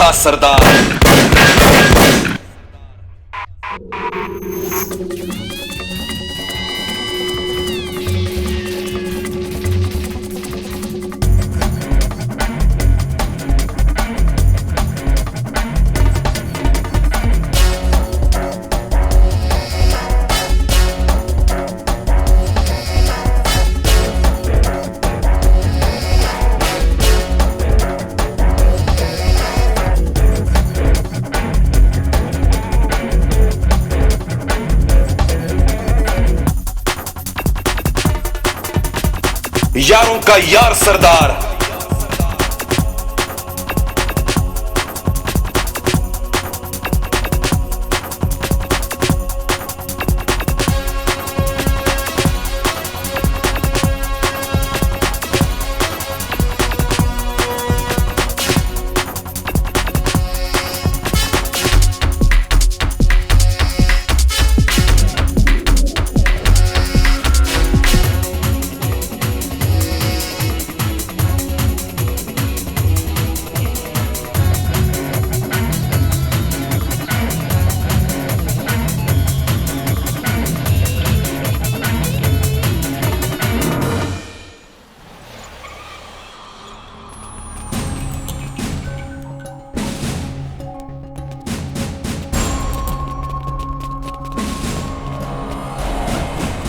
था सरदार। यारों का यार सरदार।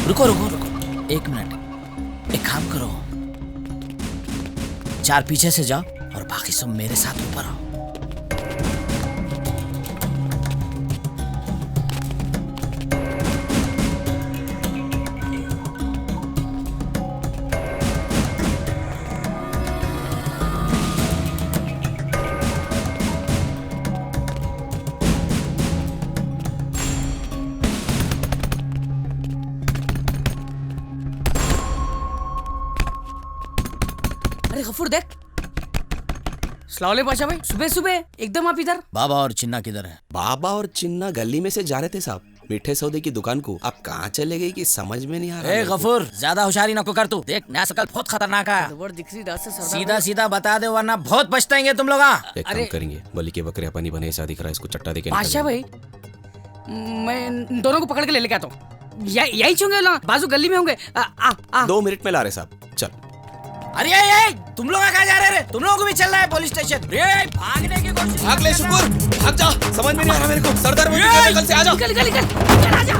रुको रुको रुको, एक मिनट। एक काम करो, चार पीछे से जाओ और बाकी सब मेरे साथ ऊपर आओ। अरे गफूर देख, सलाम पाशा भाई, सुबह सुबह एकदम आप इधर। बाबा और चिन्ना किधर है? बाबा और चिन्ना गली में से जा रहे थे साहब, मीठे सौदे की दुकान को। आप कहाँ चले गए कि समझ में नहीं आ रहा। ए गफूर, ज्यादा होशियारी नको कर तू। देख नया शकल बहुत खतरनाक है, सीधा सीधा बता दे वरना बहुत पछताएंगे तुम लोग। एक काम करेंगे, बलि के बकरे अपनी बने ऐसा दिख रहा है, इसको चट्टा देके पाशा भाई मैं दोनों को पकड़ के ले आता हूँ। यही होंगे ना, बाजू गली में होंगे। 2 मिनट में ला रहे साहब, चल। अरे ये तुम लोग कहाँ जा रहे रे? तुम लोगों को भी चलना है पुलिस स्टेशन? भागने की कोशिश। भाग ले शुक्र, भाग जा। समझ में नहीं आ रहा मेरे को। सरदार कल से आ जा। निकल चल आजा।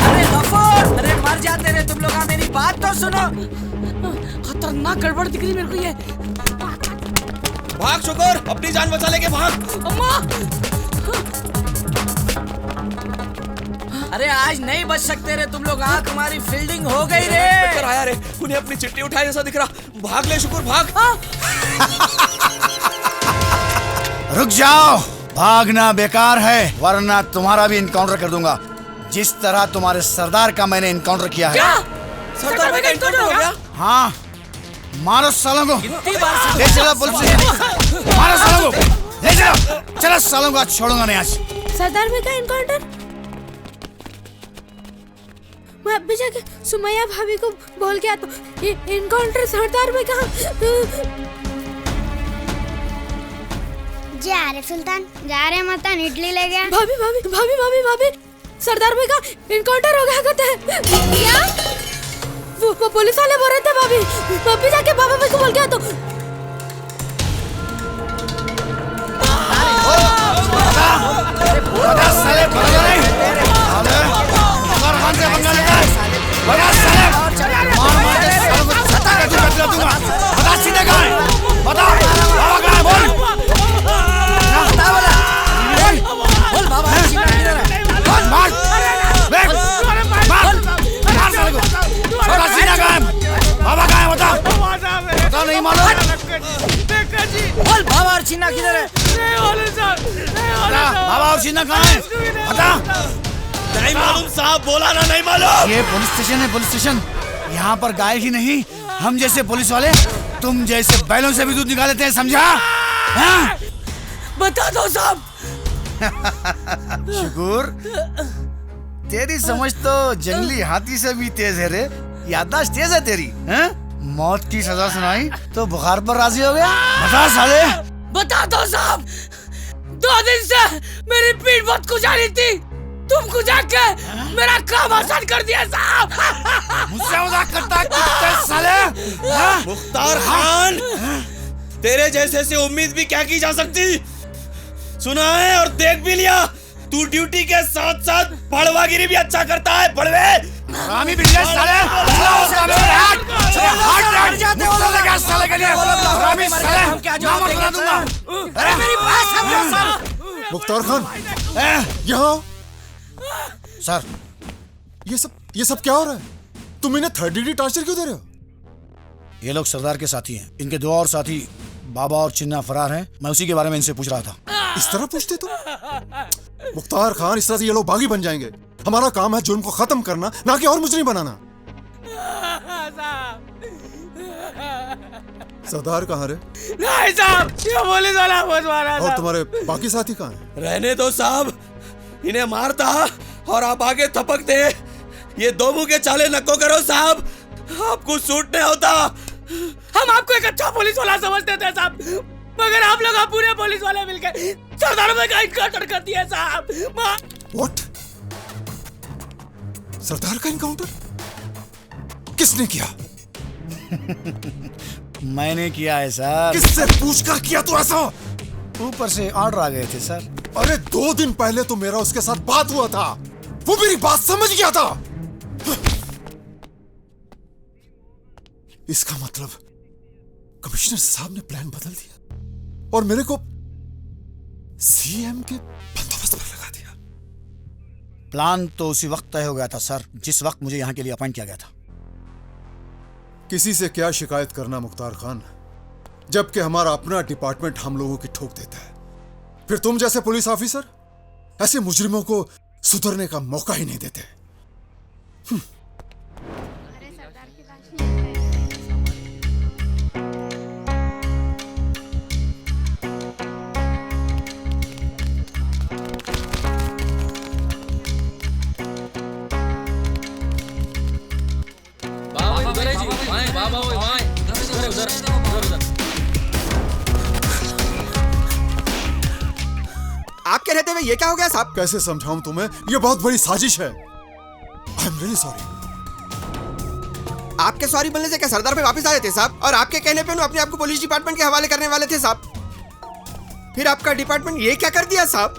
अरे गफूर, अरे मर जाते रे तुम लोग। मेरी बात तो सुनो। खतरनाक गड़बड़ दिख रही मेरे को ये। भाग शुक्र, अपनी जान बचा लेके भाग। अम्मा अरे आज नहीं बच सकते रे तुम लोग। तुम्हारी फील्डिंग हो गई रे। आया रे, उन्हें अपनी चिट्ठी उठाई ऐसा दिख रहा। भाग ले शुक्र, भाग। रुक जाओ, भागना बेकार है वरना तुम्हारा भी इनकाउंटर कर दूंगा, जिस तरह तुम्हारे सरदार का मैंने इनकाउंटर किया है। सरदार भाई का इनकाउंटर हो गया? हाँ, मारो सालों को, ले चलो पुलिस स्टेशन। मारो सालों को, ले चलो। चलो सालों को आज छोड़ूंगा नहीं। आज सरदार भाई का इनकाउंटर? मैं अभी जाके सुमैया भाभी को बोल के आता हूँ। इनकाउंटर सरदार भाई कहाँ? जा रहे सुल्तान, जा रहे मतन इडली ले गया। भाभी भाभी भाभी भाभी भाभी, सरदार भाई का इनकाउंटर हो गया कहते हैं। क्या? वो पुलिस वाले बोल रहे थे भाभी। अभी जाके बाबा भाई को बोल के आता हूँ। नहीं मालूम? बोल बाबा और चिन्ना किधर है? बाबा और चिन्ना कहाँ है? बता। नहीं मालूम साहब, बोला ना नहीं मालूम। ये पुलिस स्टेशन है, पुलिस स्टेशन। यहाँ पर गाय ही नहीं, हम जैसे पुलिस वाले तुम जैसे बैलों से भी दूध निकाल लेते हैं, समझा? हाँ? बता दो साहब। शुक्र, तेरी समझ तो जंगली हाथी से भी तेज है रे। याददाश्त तेज है तेरी। हैं? मौत की सजा सुनाई तो बुखार पर राजी हो गया। बता साले, बता दो साहब, 2 दिन से मेरी पीठ बहुत खुजारी थी, तुम खुजा के मेरा काम आसान कर दिया साहब। मुझसे मजाक करता है कुत्ते साले? हाँ? मुख्तार खान, तेरे जैसे से उम्मीद भी क्या की जा सकती। सुना है और देख भी लिया, तू ड्यूटी के साथ साथ बड़वागिरी भी अच्छा करता है। बड़वे रामी बिल्ले साले, साले के लिए रामी साले, नाम बता दूंगा। अरे मेरी बात समझो। मुख्तार खान, यहाँ सर, ये सब क्या हो रहा है? तुम इन्हें 3rd डिग्री टॉर्चर क्यों दे रहे हो? ये लोग सरदार के साथी हैं। इनके 2 और साथी बाबा और चिन्ना फरार हैं। मैं उसी के बारे में इनसे पूछ रहा था। इस तरह पूछते तुम? मुख्तार खान, इस तरह से ये लोग बागी बन जाएंगे। हमारा काम है जुर्म को खत्म करना, ना कि और मुजरिम बनाना। सरदार कहाँ रे? नहीं साहब, ये पुलिस वाला बहुत मारा। और तुम्हारे बाकी साथी कहाँ हैं? रहने दो साहब, इन्हें मारता और आप आगे थपक दे। ये 2 मुंह के चाले नको करो साहब, आपको सूट नहीं होता। हम आपको एक अच्छा पुलिस वाला समझते थे साहब, मगर आप लोग पूरे पुलिस वाले मिलकर सरदार भाई का इनकाउंटर कर दिया साहब। What? सरदार का इनकाउंटर किसने किया? मैंने किया है सर। किससे पूछकर किया तू ऐसा? ऊपर से ऑर्डर आ गए थे सर। अरे 2 दिन पहले तो मेरा उसके साथ बात हुआ था, वो मेरी बात समझ गया था। इसका मतलब कमिश्नर साहब ने प्लान बदल दिया और मेरे को सीएम के बंदोबस्त पर लगा दिया। प्लान तो उसी वक्त तय हो गया था सर, जिस वक्त मुझे यहाँ के लिए अपॉइंट किया गया था। किसी से क्या शिकायत करना मुख्तार खान, जबकि हमारा अपना डिपार्टमेंट हम लोगों की ठोक देता है। फिर तुम जैसे पुलिस ऑफिसर ऐसे मुजरिमों को सुधरने का मौका ही नहीं देते। आपके रहते हुए ये क्या हो गया साहब? कैसे समझाऊं तुम्हें, ये बहुत बड़ी साजिश है। I am really sorry. आपके सॉरी बोलने से क्या सरदार पे वापस आए थे साहब? और आपके कहने पे अपने आप को पुलिस डिपार्टमेंट के हवाले करने वाले थे साहब। फिर आपका डिपार्टमेंट ये क्या कर दिया साहब?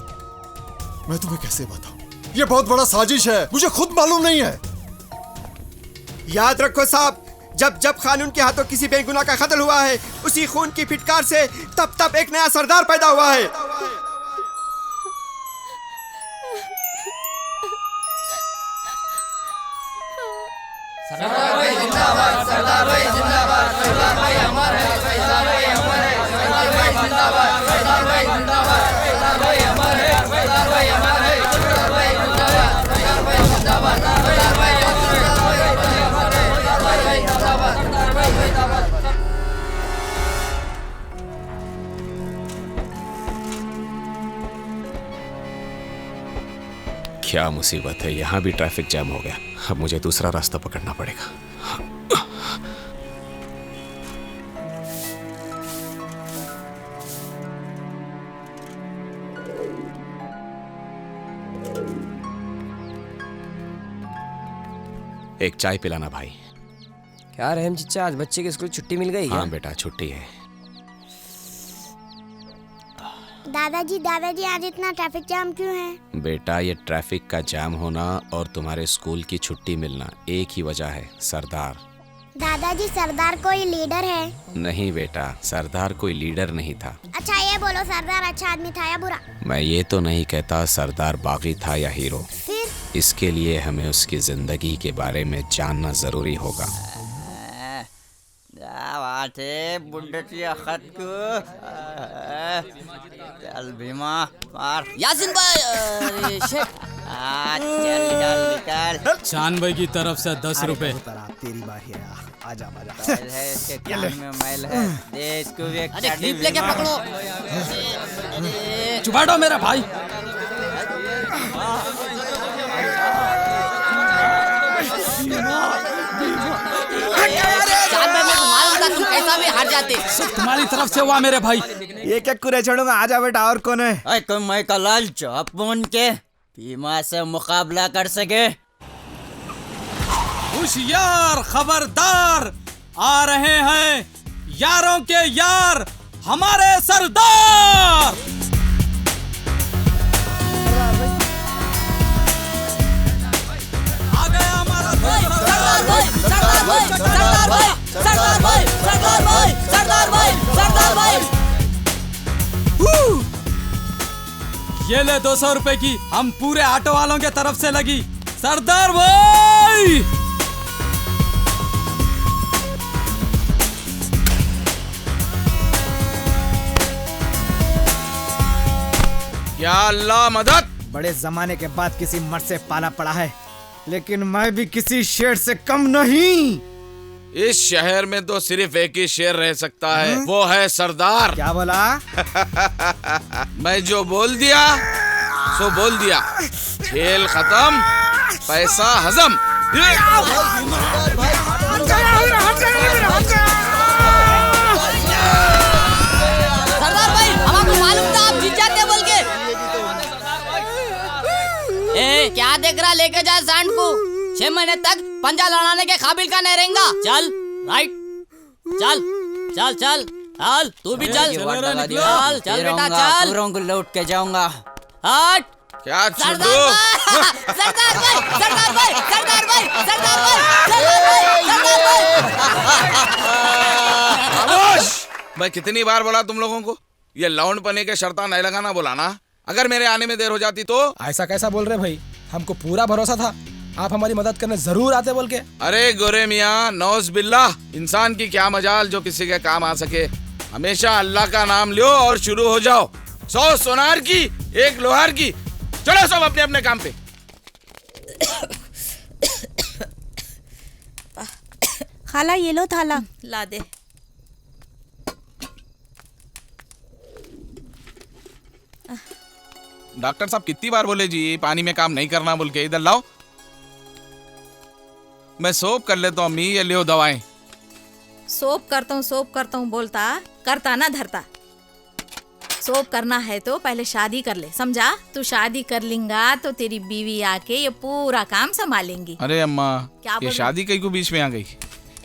मैं तुम्हें कैसे बताऊं, ये बहुत बड़ा साजिश है, मुझे खुद मालूम नहीं है। याद रखो साहब, जब जब कानून के हाथों किसी बेगुनाह का कत्ल हुआ है, उसी खून की फिटकार से तब तब एक नया सरदार पैदा हुआ है। सरदार भाई जिंदाबाद, सरदार भाई जिंदाबाद, सरदार भाई अमर है, सरदार भाई अमर है, सरदार भाई जिंदाबाद, सरदार भाई जिंदाबाद, सरदार भाई अमर है, सरदार भाई अमर है, सरदार भाई जिंदाबाद, सरदार भाई जिंदाबाद, सरदार भाई अमर है, सरदार भाई जिंदाबाद, सरदार भाई जिंदाबाद। क्या मुसीबत है, यहाँ भी ट्रैफिक जैम हो गया। अब मुझे दूसरा रास्ता पकड़ना पड़ेगा। एक चाय पिलाना भाई। क्या रहम चिच्चा, आज बच्चे के स्कूल छुट्टी मिल गई? हाँ बेटा, छुट्टी है। दादाजी आज इतना ट्रैफिक जाम क्यों है? बेटा, ये ट्रैफिक का जाम होना और तुम्हारे स्कूल की छुट्टी मिलना एक ही वजह है, सरदार। दादाजी, सरदार कोई लीडर है? नहीं बेटा, सरदार कोई लीडर नहीं था। अच्छा ये बोलो, सरदार अच्छा आदमी था या बुरा? मैं ये तो नहीं कहता सरदार बागी था या हीरो। फिर? इसके लिए हमें उसकी जिंदगी के बारे में जानना जरूरी होगा। बुड्ढी अखत को चल भीमा मार। यासिन भाई, अरे शिट। चल निकाल। चांद भाई की तरफ से 10 रुपए। तेरी बारी है, आजा आजा। मैल है इसके कान में, मैल है, दे इसको भी एक अरे चाटी क्लिप लेके भीमा। पकड़ो। चुबाड़ो मेरा भाई। चांद भाई, मेरे को मालूम था तुम कैसा भी हार जाते। तुम्हारी तरफ से हुआ मेरे भाई। ये क्या कुरे छोड़ूंगा, आजा बेटा। और कौन है? अरे तुम मैं का लाल चौप बन के भीमा से मुकाबला कर सके। होशियार खबरदार, आ रहे हैं यारों के यार, हमारे सरदार। आ गया हमारा सरदार भाई, सरदार भाई, सरदार भाई, सरदार भाई, सरदार भाई, सरदार भाई, सरदार भाई। ये ले 200 रुपए की, हम पूरे ऑटो वालों के तरफ से लगी। सरदार भाई या अल्लाह मदद। बड़े जमाने के बाद किसी मर्द से पाला पड़ा है, लेकिन मैं भी किसी शेर से कम नहीं। इस शहर में तो सिर्फ एक ही शेर रह सकता है, वो है सरदार। क्या बोला? मैं जो बोल दिया सो बोल दिया। खेल खत्म, पैसा हजम। सरदार भाई, हमको मालूम था आप जीत जाते बोल के। ए क्या देख रहा, लेके जा सांड को। 6 महीने तक पंजा लड़ाने के काबिल का नहीं रहेगा। चल राइट, चल चल चल चल, तू भी चल चल चल बेटा चल। पूरों को लौट के जाऊंगा। हट। क्या सरदार भाई, सरदार भाई, सरदार भाई, सरदार भाई, सरदार भाई, सरदार भाई। खामोश। मैं कितनी बार बोला तुम लोगों को, ये लाउंड पने के शर्ता नहीं लगाना बोला ना। अगर मेरे आने में देर हो जाती तो। ऐसा कैसा बोल रहे भाई, हमको पूरा भरोसा था आप हमारी मदद करने जरूर आते बोल के। अरे गोरे मियाँ, नौज बिल्ला, इंसान की क्या मजाल जो किसी के काम आ सके। हमेशा अल्लाह का नाम लो और शुरू हो जाओ। 100 सोनार की, 1 लोहार की। चलो सब अपने अपने काम पे। खाला ये लो थाला। ला दे। डॉक्टर साहब कितनी बार बोले जी पानी में काम नहीं करना बोल के। इधर लाओ, मैं सोप कर लेता हूँ अम्मी, ये लियो दवाएं। सोप करता हूँ बोलता, करता ना धरता। सोप करना है तो पहले शादी कर ले, समझा? तू शादी कर लेंगा तो तेरी बीवी आके ये पूरा काम संभालेंगी। अरे अम्मा, क्या ये बोल शादी कहीं को बीच में आ गई।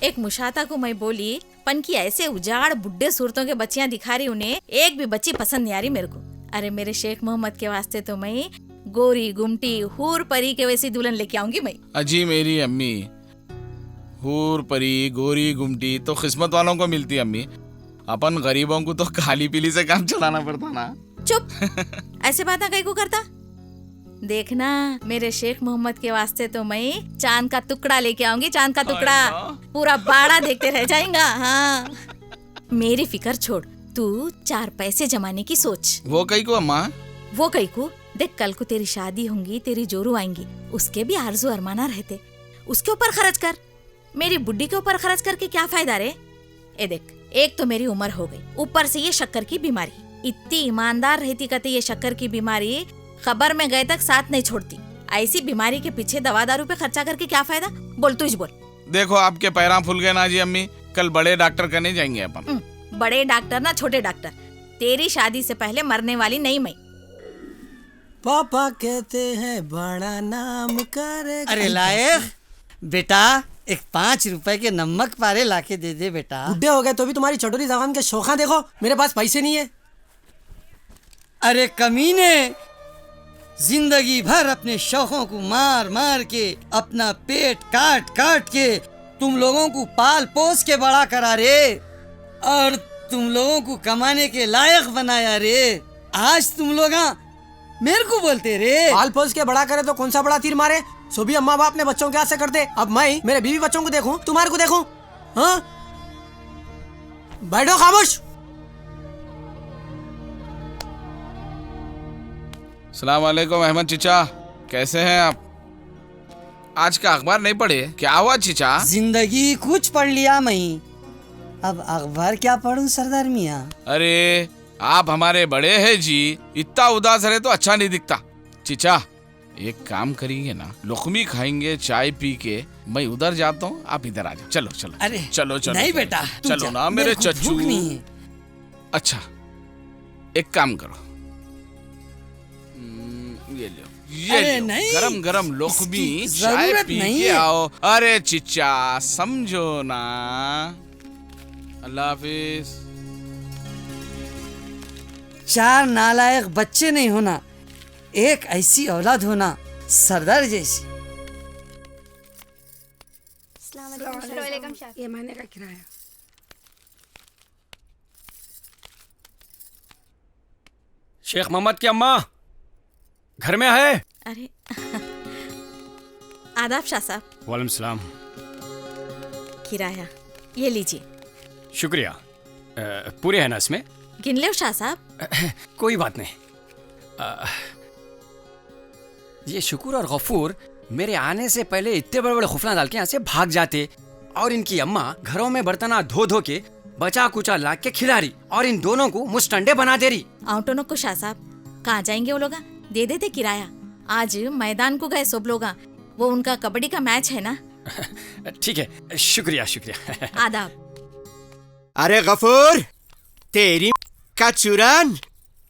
एक मुशाता को मैं बोली, पन की ऐसे उजाड़ बुड्ढे सूरतों के बच्चियां दिखा रही, उन्हें एक भी बच्ची पसंद नहीं आ रही मेरे को। अरे मेरे शेख मोहम्मद के वास्ते तो मैं गोरी गुमटी हूर परी के वैसी दुल्हन लेके आऊंगी मैं। अजी मेरी अम्मी, हूर परी गोरी गुमटी तो किस्मत वालों को मिलती है अम्मी। अपन गरीबों को तो खाली पीली से काम चलाना पड़ता ना। चुप, ऐसे बात ना कहीं को करता। देखना मेरे शेख मोहम्मद के वास्ते तो मैं चांद का टुकड़ा लेके आऊंगी, चांद का टुकड़ा। पूरा बाड़ा देखते रह जाएगा। हाँ, मेरी फिक्र छोड़, तू 4 पैसे जमाने की सोच। वो कहीं को अम्मा? वो कहीं को देख, कल को तेरी शादी होंगी, तेरी जोरू आएंगी, उसके भी आरज़ू अरमाना रहते, उसके ऊपर खर्च कर। मेरी बुड्ढी के ऊपर खर्च करके क्या फायदा रे? ए देख, एक तो मेरी उम्र हो गई, ऊपर से ये शक्कर की बीमारी। इतनी ईमानदार रहती कहते ये शक्कर की बीमारी खबर में गए तक साथ नहीं छोड़ती। ऐसी बीमारी के पीछे दवा दारू पे खर्चा करके क्या फायदा? बोल तू ही बोल। देखो आपके पैरा फूल गए ना जी अम्मी, कल बड़े डॉक्टर करने जाएंगे अपन। बड़े डॉक्टर ना छोटे डॉक्टर। तेरी शादी से पहले मरने वाली नहीं मैं। पापा कहते हैं बड़ा नाम करे। अरे लायक बेटा, एक 5 रुपए के नमक पारे लाके दे दे बेटा। बुढ़े हो गए तो भी तुम्हारी चटोरी जबान के शौखा देखो, मेरे पास पैसे नहीं है। अरे कमीने, जिंदगी भर अपने शौकों को मार मार के, अपना पेट काट काट के तुम लोगों को पाल पोस के बड़ा करा रे, और तुम लोगों को कमाने के लायक बनाया रे। आज तुम लोग मेरे को बोलते रे। पाल पोस के बड़ा करे तो कौन सा बड़ा तीर मारे? सो भी अम्मा बाप अपने बच्चों के हाथ से करते। अब मैं मेरे बीवी बच्चों को देखूं, तुम्हारे को देखूं? हाँ, बैठो खामोश। अस्सलाम वालेकुम अहमद चीचा, कैसे हैं आप? आज का अखबार नहीं पढ़े? क्या हुआ चीचा? जिंदगी कुछ पढ़ लिया मैं, अब अखबार क्या पढ़ूं सरदार मियाँ? अरे आप हमारे बड़े हैं जी, इतना उदास रहे तो अच्छा नहीं दिखता। चीचा एक काम करेंगे ना, लुकमी खाएंगे चाय पी के, मैं उधर जाता हूँ, आप इधर आ जाओ। चलो चलो अरे चलो चलो नहीं चलो, बेटा, तू चलो जा, ना मेरे मेरे को चच्चू। भूख नहीं है। अच्छा एक काम करो, ये लो, ये अरे लो, नहीं, गरम गरम लोकमी इसकी चाय जरूरत पी नहीं के है। आओ। अरे चिच्चा समझो ना। अल्लाह हाफिज। 4 नालायक बच्चे नहीं होना, एक ऐसी औलाद होना सरदार जैसी। ये महीने का किराया। शेख मोहम्मद की अम्मा घर में है? अरे आदाब शाह साहब। वालेकुम सलाम। किराया ये लीजिए। शुक्रिया। पूरे है ना इसमें? गिन लो शाह साहब। कोई बात नहीं। ये शुक्र और गफूर मेरे आने से पहले इतने बड़े बड़े खुफना डाल के यहाँ से भाग जाते, और इनकी अम्मा घरों में बर्तना धो धो के बचा कुचा ला के खिला रही, और इन दोनों को मुस्टंडे बना दे रही। आउटोनो को शाह साहब कहाँ जाएंगे वो लोग? दे देते किराया। आज मैदान को गए सब लोग, वो उनका कबड्डी का मैच है ना। ठीक है, शुक्रिया शुक्रिया। आदाब। अरे गफूर, तेरी का चुरान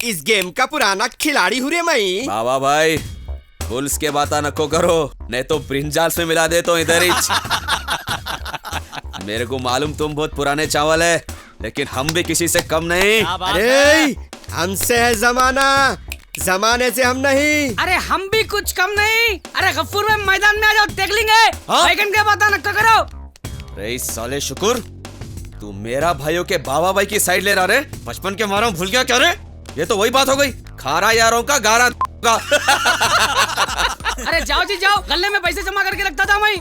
इस गेम का पुराना खिलाड़ी हूँ रे मैं। बाबा भाई बुल्स के बाता नको करो, नहीं तो ब्रिंजाल्स में मिला दे तो इधर ही। मेरे को मालूम तुम बहुत पुराने चावल है, लेकिन हम भी किसी से कम नहीं। अरे हमसे है जमाना, जमाने से हम नहीं। अरे हम भी कुछ कम नहीं। अरे गफूर में मैदान में आ जाओ, देख लेंगे। बैगन के बात न करो। रे साले शुक्र, तू मेरा भाइयों के बाबा भाई की साइड ले रहा रे। बचपन के मारो भूल गया क्या रे? ये तो वही बात हो गई, खारा यारों का गारा का। अरे जाओ जी जाओ, गले में पैसे जमा करके रखता था मैं।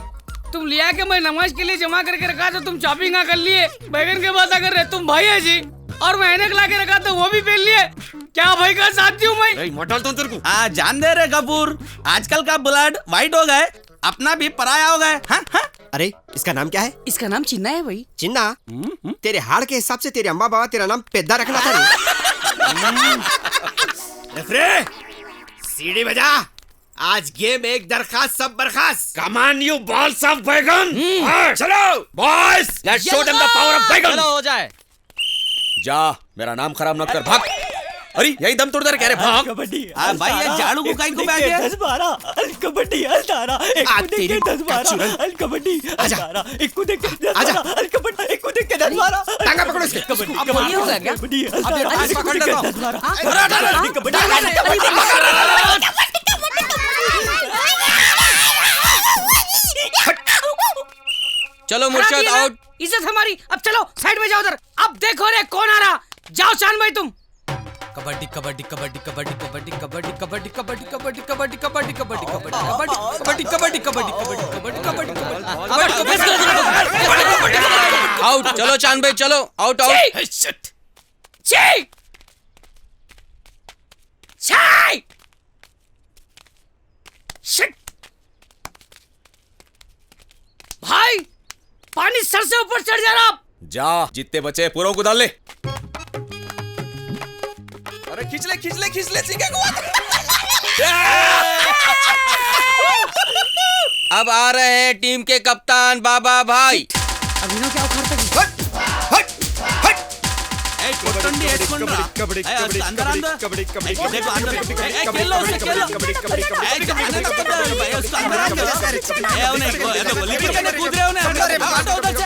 तुम लिया के मैं नमाज के लिए जमा करके रखा, तो तुम शॉपिंग कर लिए। बैगन के बात कर रहे, तुम भाई है जी। और मैं ऐनक ला के रखा तो वो भी पहन लिए। क्या भाई का साथी हूँ मैं। मोटल तुम तेरे को जान दे रे कपूर, आजकल का ब्लड वाइट हो गए, अपना भी पराया हो गए। हाँ हाँ। अरे इसका नाम क्या है? इसका नाम चिन्ना है भाई। चिन्ना? तेरे हाड़ के हिसाब से तेरे अम्मा बाबा तेरा नाम पेद्दा रखना था रे। सीढ़ी बजा, आज गेम एक दरखास्त सब बर्खास्त। कमान यू बॉल्स ऑफ बैगन। चलो boys, let's show them the power of बैगन। चलो हो जाए। जा, मेरा नाम खराब मत कर, भाग। अरे यही दम तोड़ दे, कह रहे भाग। कबड्डी भाई, ये झाड़ू को काई को बैठे 10-12 कबड्डी 18 एक को देख के 10-12 कबड्डी 18 एक को देख के 10-12 कबड्डी एक को देख के 10-12 टांगा पकड़ो इसके। कबड्डी अब ये हो गया क्या? कबड्डी पकड़ लेता हूं। चलो मुर्शद आउट। इज्जत हमारी। अब चलो साइड में जाओ उधर। अब देखो रे कौन आ रहा। जाओ शान भाई तुम। कबड्डी कबड्डी कबड्डी कबड्डी कबड्डी कबड्डी कबड्डी कबड्डी कबड्डी कबड्डी कबड्डी कबड्डी कबड्डी कबड्डी कबड्डी कबड्डी कबड्डी। आउट। चलो चांद भाई चलो, आउट आउट। भाई पानी सर से ऊपर चढ़ जा रहा। जा, जितने बचे पूरों को डाल ले। अरे खींच ले खींच ले खींच ले, सीखे को। अब आ रहे हैं टीम के कप्तान बाबा भाई। अभिनव क्या उखाड़ता है? कोटंडी हेडकोंडा कबड्डी कबड्डी अंदर अंदर कबड्डी कबड्डी देखो अंदर खेल लो उसे खेल लो कबड्डी कबड्डी कबड्डी भाई उसको अंदर आ गया। ए उन्हें को ये तो लिपट के कूद रहे उन्हें हटो उधर से।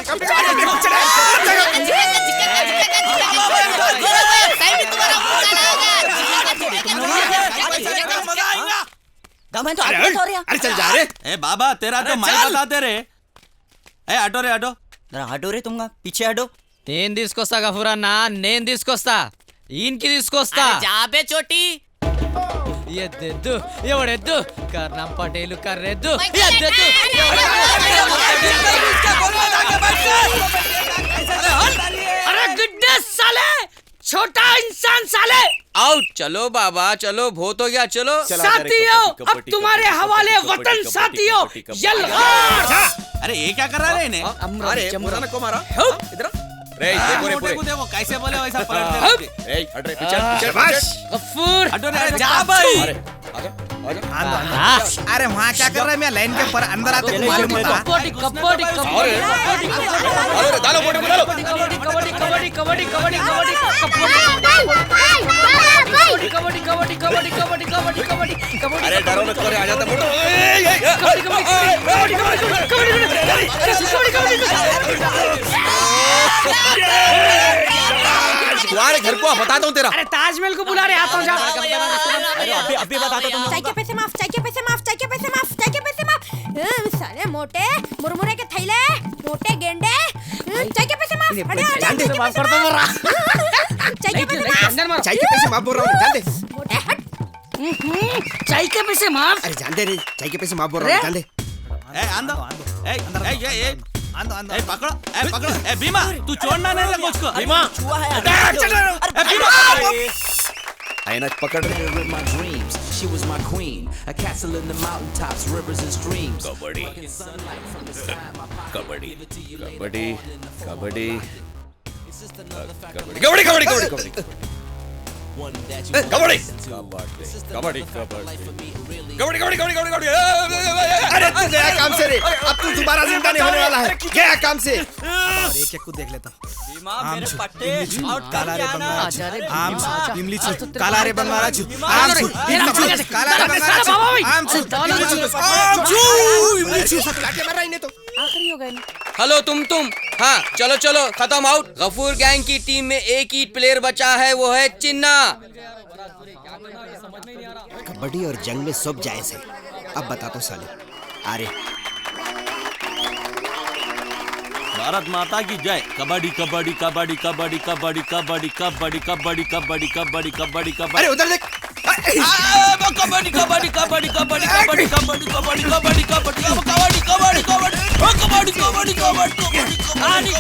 दमन तो अरे चल जा रे। ए बाबा तेरा तो माइक बताते रे। ए हटो रे हटो, जरा हटो रे, तुम पीछे हटो। నేను తీసుకొస్తా గఫూరన్నా, నేను తీసుకొస్తా. ఈయనకి తీసుకొస్తా. जाबे चोटी। ఎద్దెద్దు ఎవడెద్దు కర్ణం పటేలు కర్రెద్దు. अरे गुड्डे साले, छोटा इंसान साले। आउट। चलो बाबा चलो, बहुत हो गया। चलो साथियों, अब तुम्हारे हवाले वतन साथियों यलगार। अरे ये क्या कर रहा है इन्हें? अरे मुराना को मारा इधर। रे देखो रे पूरे देखो कैसे बोले वैसा पलट दे। ए हट रे, पीछे पीछे बस। गफूर हटो रे, जा भाई। अरे आजा अरे वहाँ क्या कर रहा है? मैं लाइन के ऊपर अंदर आते को मालूम होता। कबड्डी कबड्डी कबड्डी डालो बोटी को डालो। कबड्डी कबड्डी कबड्डी कबड्डी कबड्डी कबड्डी कबड्डी कबड्डी कबड्डी कबड्डी कबड्डी कबड्डी कबड्डी। अरे डरो मत करे, आ जाता मोटू। तुम्हारे घर को बताता हूँ तेरा। अरे ताजमहल को बुला रहे, आता हूँ जा। अरे अभी बताता तुम। चाय के पैसे माफ, चाय के पैसे माफ, चाय के पैसे माफ, चाय के पैसे माफ। साले मोटे मुरमुरे के थैले, मोटे गेंडे, चाय के पैसे माफ। अरे जान दे, माफ कर दो मेरा। चाय के पैसे माफ, चाय के पैसे माफ बोल रहा हूँ, जान दे। मोटे हट। चाय के पैसे माफ। अरे जान दे रे, चाय के पैसे माफ बोल रहा हूँ, जान दे। ए पकड़ो, ए पकड़ो, ए भीमा, तू छोड़ना नहीं लगा उसको। भीमा, आयना पकड़ रहे। She was my queen, a castle in the mountaintops, rivers and streams. Kabaddi kabaddi kabaddi kabaddi kabaddi kabaddi kabaddi kabaddi kabaddi kabaddi kabaddi kabaddi kabaddi. अरे तू गया काम से रे, अब तू दोबारा जिंदा नहीं होने वाला है। गया काम से। एक एक को देख लेता हूँ। काला रे बंगारा चू, आम चू, इमली चू, काला रे बंगारा चू, आम चू, इमली चू, काला रे बंगारा चू, आम चू, इमली चू, आम चू, इमली चू। सब काटे मर रहा इन्हें तो। आखिरी हो गए ना। हेलो तुम हाँ चलो चलो खत्म आउट। गफूर गैंग की टीम में एक ही प्लेयर बचा है, वो है चिन्ना। कबड्डी और जंग में सब जायज है। अब बता तो साले। अरे भारत माता की जय। कबड्डी कबड्डी कबड्डी कबड्डी कबड्डी कबड्डी कबड्डी कबड्डी कबड्डी कबड्डी कबड्डी कबड्डी। अरे उधर देख। कबड्डी कबड्डी कबड्डी कबड्डी कबड्डी कबड्डी कबड्डी कबड्डी कबड्डी कबड्डी कबड्डी कबड्डी कबड्डी कबड्डी कबड्डी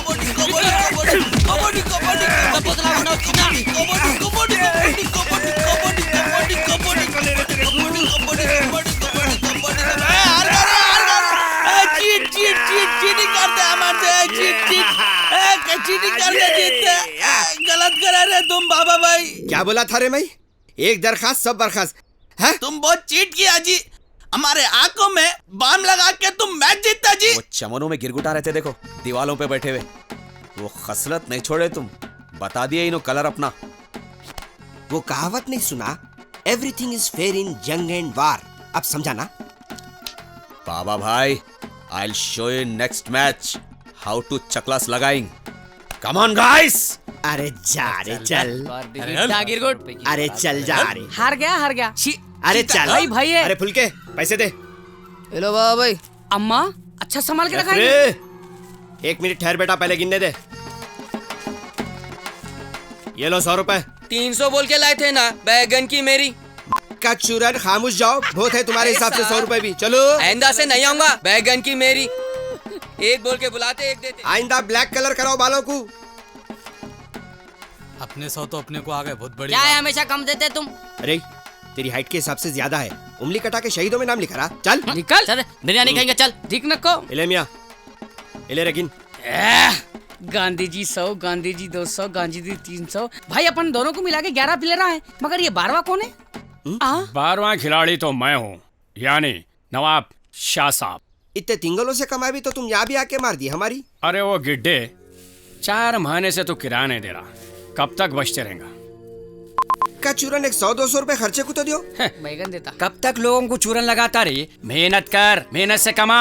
गलत करा रहे तुम बाबा भाई। क्या बोला था रे मैं? एक दरखास्त सब बर्खास्त है। तुम बहुत चीट किया जी, हमारे आंखों में बाम लगा के तुम मैच जीता जी। वो चमनों में गिरगुटा रहते देखो, दीवालों पे बैठे हुए। वो खसलत नहीं छोड़े तुम। बता दिए इन्हों कलर अपना। वो कहावत नहीं सुना, एवरीथिंग इज फेयर इन जंग एंड वार। अब समझा ना? बाबा भाई, I'll show you next match how to चकलास लगाएंग। Come on guys! अरे जा रे चल। गिरगुट। अरे चल जा रे। हार गया। अरे चल भाई है। अरे फुलके पैसे दे। हेलो बाबा भाई। अम्मा अच्छा संभाल के रखा है। 1 मिनट ठहर बेटा, पहले गिनने दे। ये लो 100 रुपए। 300 बोल के लाए थे ना बैगन की मेरी। का चूरन, खामोश जाओ। बहुत है तुम्हारे हिसाब से 100 रुपए भी। चलो आइंदा से नहीं आऊंगा। बैगन की मेरी। एक बोल के बुलाते एक देते। आइंदा ब्लैक कलर कराओ बालों को। अपने 100 तो अपने को आ गए, बहुत बड़ी। क्या है हमेशा कम देते तुम? अरे तेरी हाइट के हिसाब से ज्यादा है। उंगली कटा के शहीदों में नाम लिखा रहा। चल निकल। चल बिरयानी खाएंगे, चल। ठीक नको। इले मियां, इले रगिन। गांधी जी 100, गांधी जी 200, गांधी जी 300। भाई अपन दोनों को मिला के 11 प्लेयर हैं, मगर ये 12वां कौन है? 12वां खिलाड़ी तो मैं हूँ, यानी नवाब शाह साहब। इतने तिंगलों से कमाई भी तो तुम यहाँ भी आके मार दी हमारी। अरे वो गिड्डे 4 महीने से तो किराया नहीं दे रहा, कब तक बचते रहेगा? का चूरन 100-200 रुपए खर्चे को तो दियो। बैगन देता। कब तक लोगों को चूरन लगाता रही? मेहनत कर, मेहनत से कमा।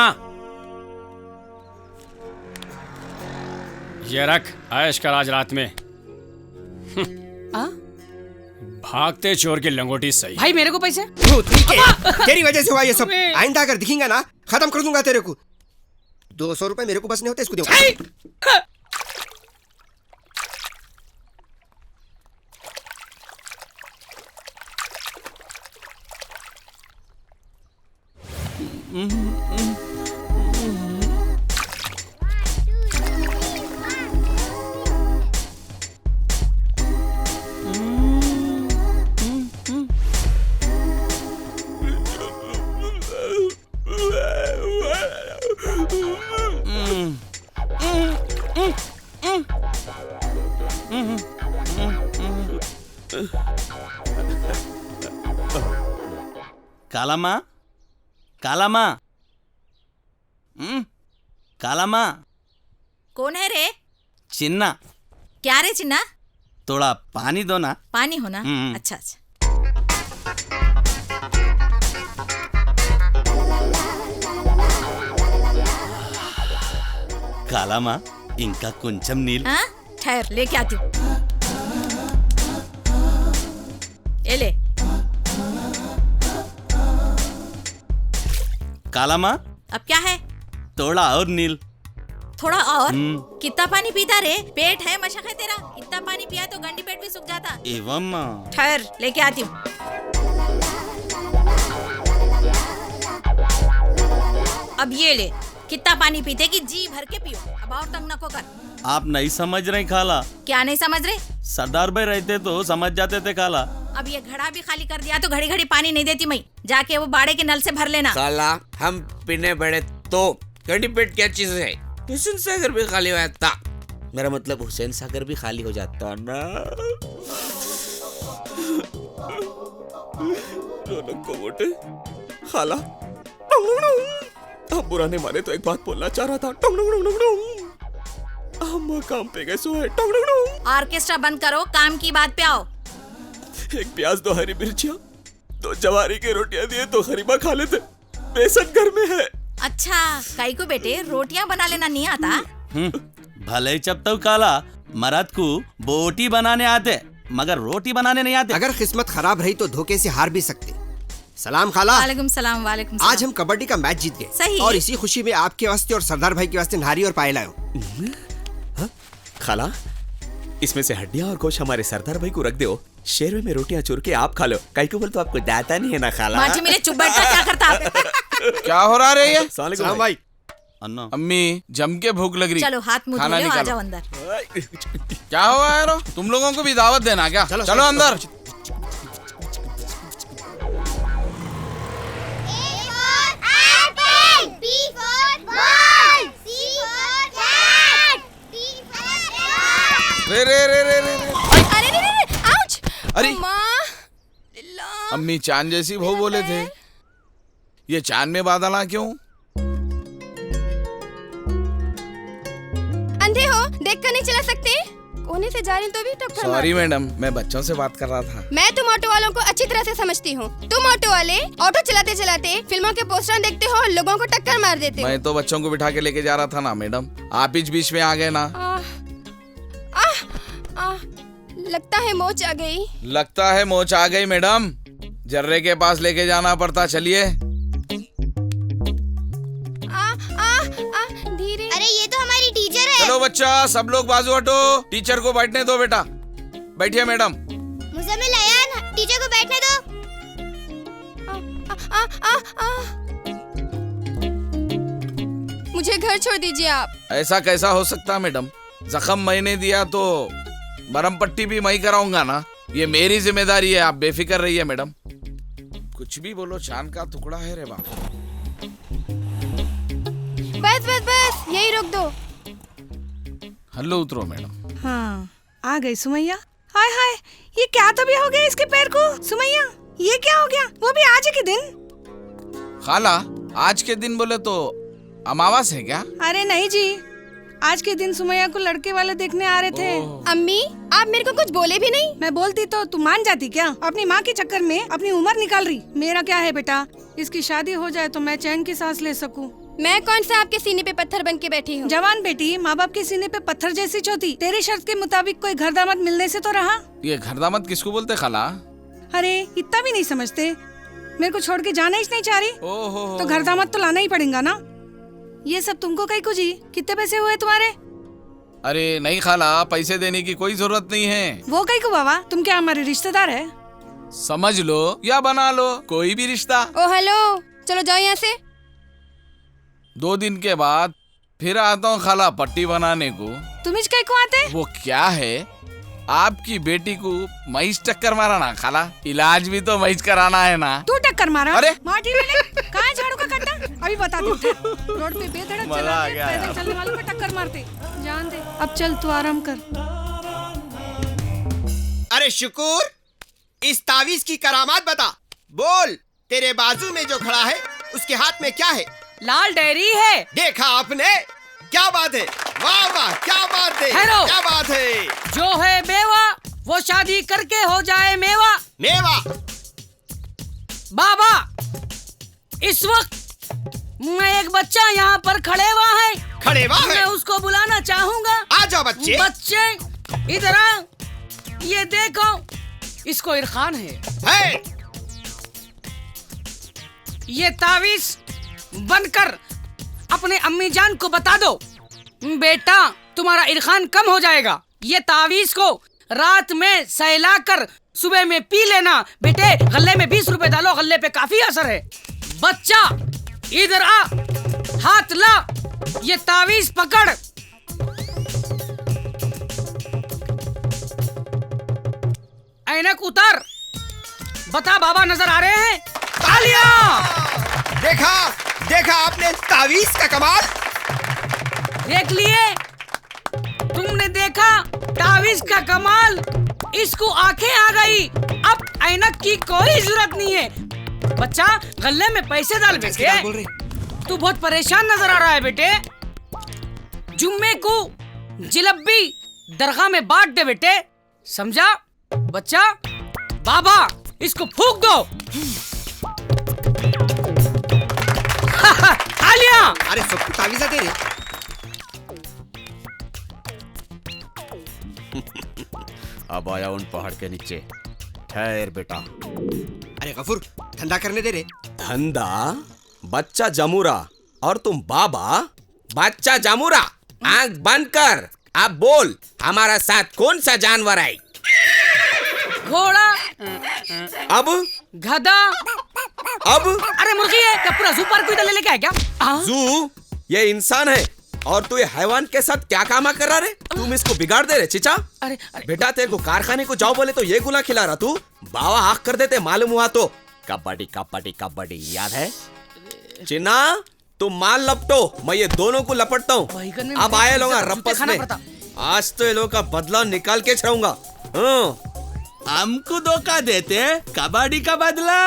ये रख, ऐश कर आज रात में। भागते चोर की लंगोटी सही। भाई मेरे को पैसे। तेरी वजह से हुआ ये सब। आइंदा अगर दिखेगा ना खत्म कर दूंगा तेरे को। 200 रुपए मेरे को बस नहीं होते, इसको दो। काला माँ, काला माँ, काला माँ। कौन है रे? चिन्ना। क्या रे चिन्ना? थोड़ा पानी दो ना। पानी हो ना? अच्छा अच्छा। काला माँ, इनका कुंचम नील। हाँ? ठहर, लेके आती हूँ। ये ले। काला माँ, अब क्या है? थोड़ा और नील। थोड़ा और? कितना पानी पीता रे? पेट है मशक है तेरा? इतना पानी पिया तो गंडी पेट भी सूख जाता। एवं ठहर, लेके आती हूँ। अब ये ले, कितना पानी पीते कि जी भर के पियो। अब और तंग नको कर। आप नहीं समझ रहे खाला। क्या नहीं समझ रहे? सरदार भाई रहते तो समझ जाते थे खाला। अब ये घड़ा भी खाली कर दिया तो घड़ी घड़ी पानी नहीं देती मैं। जाके वो बाड़े के नल से भर लेना। खाला, हम पीने बैठे तो गंडी पेट क्या चीज है? हुसैन सागर भी खाली हो जाता। मेरा मतलब हुसैन सागर भी खाली हो जाता ना। रौनक को वोटे खाला। आप बुरा नहीं माने तो एक बात बोलना चाह रहा था। हम काम पे गए सो है। ऑर्केस्ट्रा बंद करो, काम की बात पे आओ। एक प्याज, 2 हरी मिर्चियाँ, 2 जवारी की रोटियां दिए तो गरीबा खा लेते। बेसन घर में है। अच्छा, काई को बेटे रोटियां बना लेना नहीं आता? भले ही चब तक काला, मर्द को बोटी बनाने आते मगर रोटी बनाने नहीं आते। अगर किस्मत खराब रही तो धोखे से हार भी सकते। सलाम खाला। वालेकुम सलाम। वालेकुम सलाम। आज हम कबड्डी का मैच जीत गए। सही। और इसी खुशी में आपके वास्ते और सरदार भाई के वास्ते नारी और पाए लायो। खाला, इसमें से हड्डियां और गोश्त हमारे सरदार भाई को रख दो। शेरवे में रोटियां चूर के आप खा लो। काई को बोल तो आपको दाता नहीं है ना खाला। माची मेरे चुप बैठा, क्या करता आप? क्या हो रहा है ये? सलाम भाई। अन्ना। अम्मी, जम के भूख लग रही। चलो हाथ मुंह धो लो, आ जाओ अंदर। क्या हुआ यारो? तुम लोगों को भी दावत देना क्या? चलो अंदर। रे रे रे रे रे रे। अरे रे रे, आउच। अरे माँ, अम्मी चांद जैसी बहू बोले थे, ये चांद में बादल आ क्यों? अंधे हो, देख कर नहीं चला सकते? कोने से जा रही तो भी टक्कर मार। सॉरी मैडम, मैं बच्चों से बात कर रहा था। मैं तुम ऑटो वालों को अच्छी तरह से समझती हूँ। तुम ऑटो वाले ऑटो चलाते चलाते फिल्मों के पोस्टर देखते हो और लोगों को टक्कर मार देते हो। मैं तो बच्चों को बिठा के लेके जा रहा था ना मैडम, आप बीच में आ गए ना। लगता है मोच आ गई। लगता है मोच आ गई मैडम, जर्रे के पास लेके जाना पड़ता। चलिए। धीरे। अरे ये तो हमारी टीचर है। चलो बच्चा, सब लोग बाजू हटो। टीचर को बैठने दो बेटा। बैठिए मैडम। मुझे लयान, टीचर को बैठने दो। मुझे घर छोड़ दीजिए आप। ऐसा कैसा हो सकता मैडम? जख्म मैंने दिया तो मरहम पट्टी भी मैं कराऊंगा ना। ये मेरी जिम्मेदारी है, आप बेफिक्र रहिए मैडम। कुछ भी बोलो, चांद का टुकड़ा है रे बाप। बस बस बस, यही रोक दो। हल्लो उतरो मैडम। हाँ, आ गई सुमैया। हाय हाय, ये क्या तभी हो गया इसके पैर को? सुमैया, ये क्या हो गया? वो भी आज के दिन? खाला, आज के दिन बोले तो अमावस है क्या? अरे नहीं जी, आज के दिन सुमैया को लड़के वाले देखने आ रहे थे। अम्मी, आप मेरे को कुछ बोले भी नहीं। मैं बोलती तो तुम मान जाती क्या? अपनी माँ के चक्कर में अपनी उम्र निकाल रही। मेरा क्या है बेटा, इसकी शादी हो जाए तो मैं चैन की सांस ले सकूं। मैं कौन सा आपके सीने पे पत्थर बन के बैठी हूँ? जवान बेटी, माँ बाप के सीने पे पत्थर जैसी चोटी। तेरी शर्त के मुताबिक कोई घर दामाद मिलने से तो रहा। ये घर दामाद किसको बोलते खाला? अरे इतना भी नहीं समझते? मेरे को छोड़ के जाना ही नहीं चाह रही तो घर दामाद तो लाना ही पड़ेगा ना। ये सब तुमको कहीं को जी? कितने पैसे हुए तुम्हारे? अरे नहीं खाला, पैसे देने की कोई जरूरत नहीं है। वो कहीं को बाबा, तुम क्या हमारे रिश्तेदार है? समझ लो या बना लो, कोई भी रिश्ता। ओ हेलो, चलो जाओ यहाँ से। 2 दिन के बाद फिर आता हूँ खाला पट्टी बनाने को। तुम इस कहीं को आते? वो क्या है, आपकी बेटी को मैच टक्कर मारा ना खाला, इलाज भी तो मैच कराना है ना। तू टक्कर मारा? अरे माटी वाले, कहाँ है झाड़ू का कट्टा? अभी बता दो। रोड पे बेधड़क चलाते, पैदल चलने वालों को टक्कर मारते। जान दे, अब चल तू आराम कर। अरे शुक्र, इस तावीज की करामात बता। बोल, तेरे बाजू में जो खड़ा है उसके हाथ में क्या है? लाल डायरी है। देखा आपने, क्या बात है, वाह वाह, क्या बात है, हेलो। क्या बात है। जो है बेवा वो शादी करके हो जाए मेवा। मेवा। बाबा, इस वक्त मैं एक बच्चा यहाँ पर खड़े हुआ है। खड़े हुआ है? मैं उसको बुलाना चाहूँगा। आ जाओ बच्चे। बच्चे इधर आओ, ये देखो, इसको इरफान है। ये तावीज बनकर अपने अम्मी जान को बता दो, बेटा तुम्हारा इरफान कम हो जाएगा। ये तावीज को रात में सहलाकर सुबह में पी लेना। बेटे गल्ले में 20 रुपए डालो, गल्ले पे काफी असर है। बच्चा इधर आ, हाथ ला, ये तावीज पकड़। ऐनक उतर, बता बाबा नजर आ रहे हैं? तालियां। देखा, देखा आपने तावीज का कमाल? देख लिए? तुमने देखा तावीज का कमाल? इसको आंखें आ गई, अब ऐनक की कोई जरूरत नहीं है। बच्चा गल्ले में पैसे डाल बेटे। तू बहुत परेशान नजर आ रहा है बेटे। जुम्मे को जिलेबी दरगाह में बांट दे बेटे, समझा? बच्चा बाबा इसको फूंक दो। तालियां। अरे सबको तावीज़ा दे रहे। अब आया उन पहाड़ के नीचे। ठहर बेटा। अरे गफूर, धंधा करने दे रे। धंधा? बच्चा जमूरा और तुम बाबा? बच्चा जमूरा, आंख बंद कर। अब बोल, हमारा साथ कौन सा जानवर है? घोड़ा। अब? गधा। अब? अरे मुर्गी है क्या? पूरा जू पार्क इधर ले लेके आया क्या? जू? ये इंसान है और तू ये हैवान के साथ क्या काम कर रहा रे? तुम इसको बिगाड़ दे रे चिचा। अरे बेटा तेरे को कारखाने को जाओ बोले तो ये गुला खिला रहा तू। बाबा हाक कर देते मालूम हुआ तो। कबड्डी कबड्डी कबड्डी याद है? चिन्ना तुम माल लपटो, मैं ये दोनों को लपटता हूँ। अब आए लोग रप्पस में। आज तो ये लोग का बदला निकाल के छाऊंगा। हमको धोखा देते हैं, कबड्डी का बदला।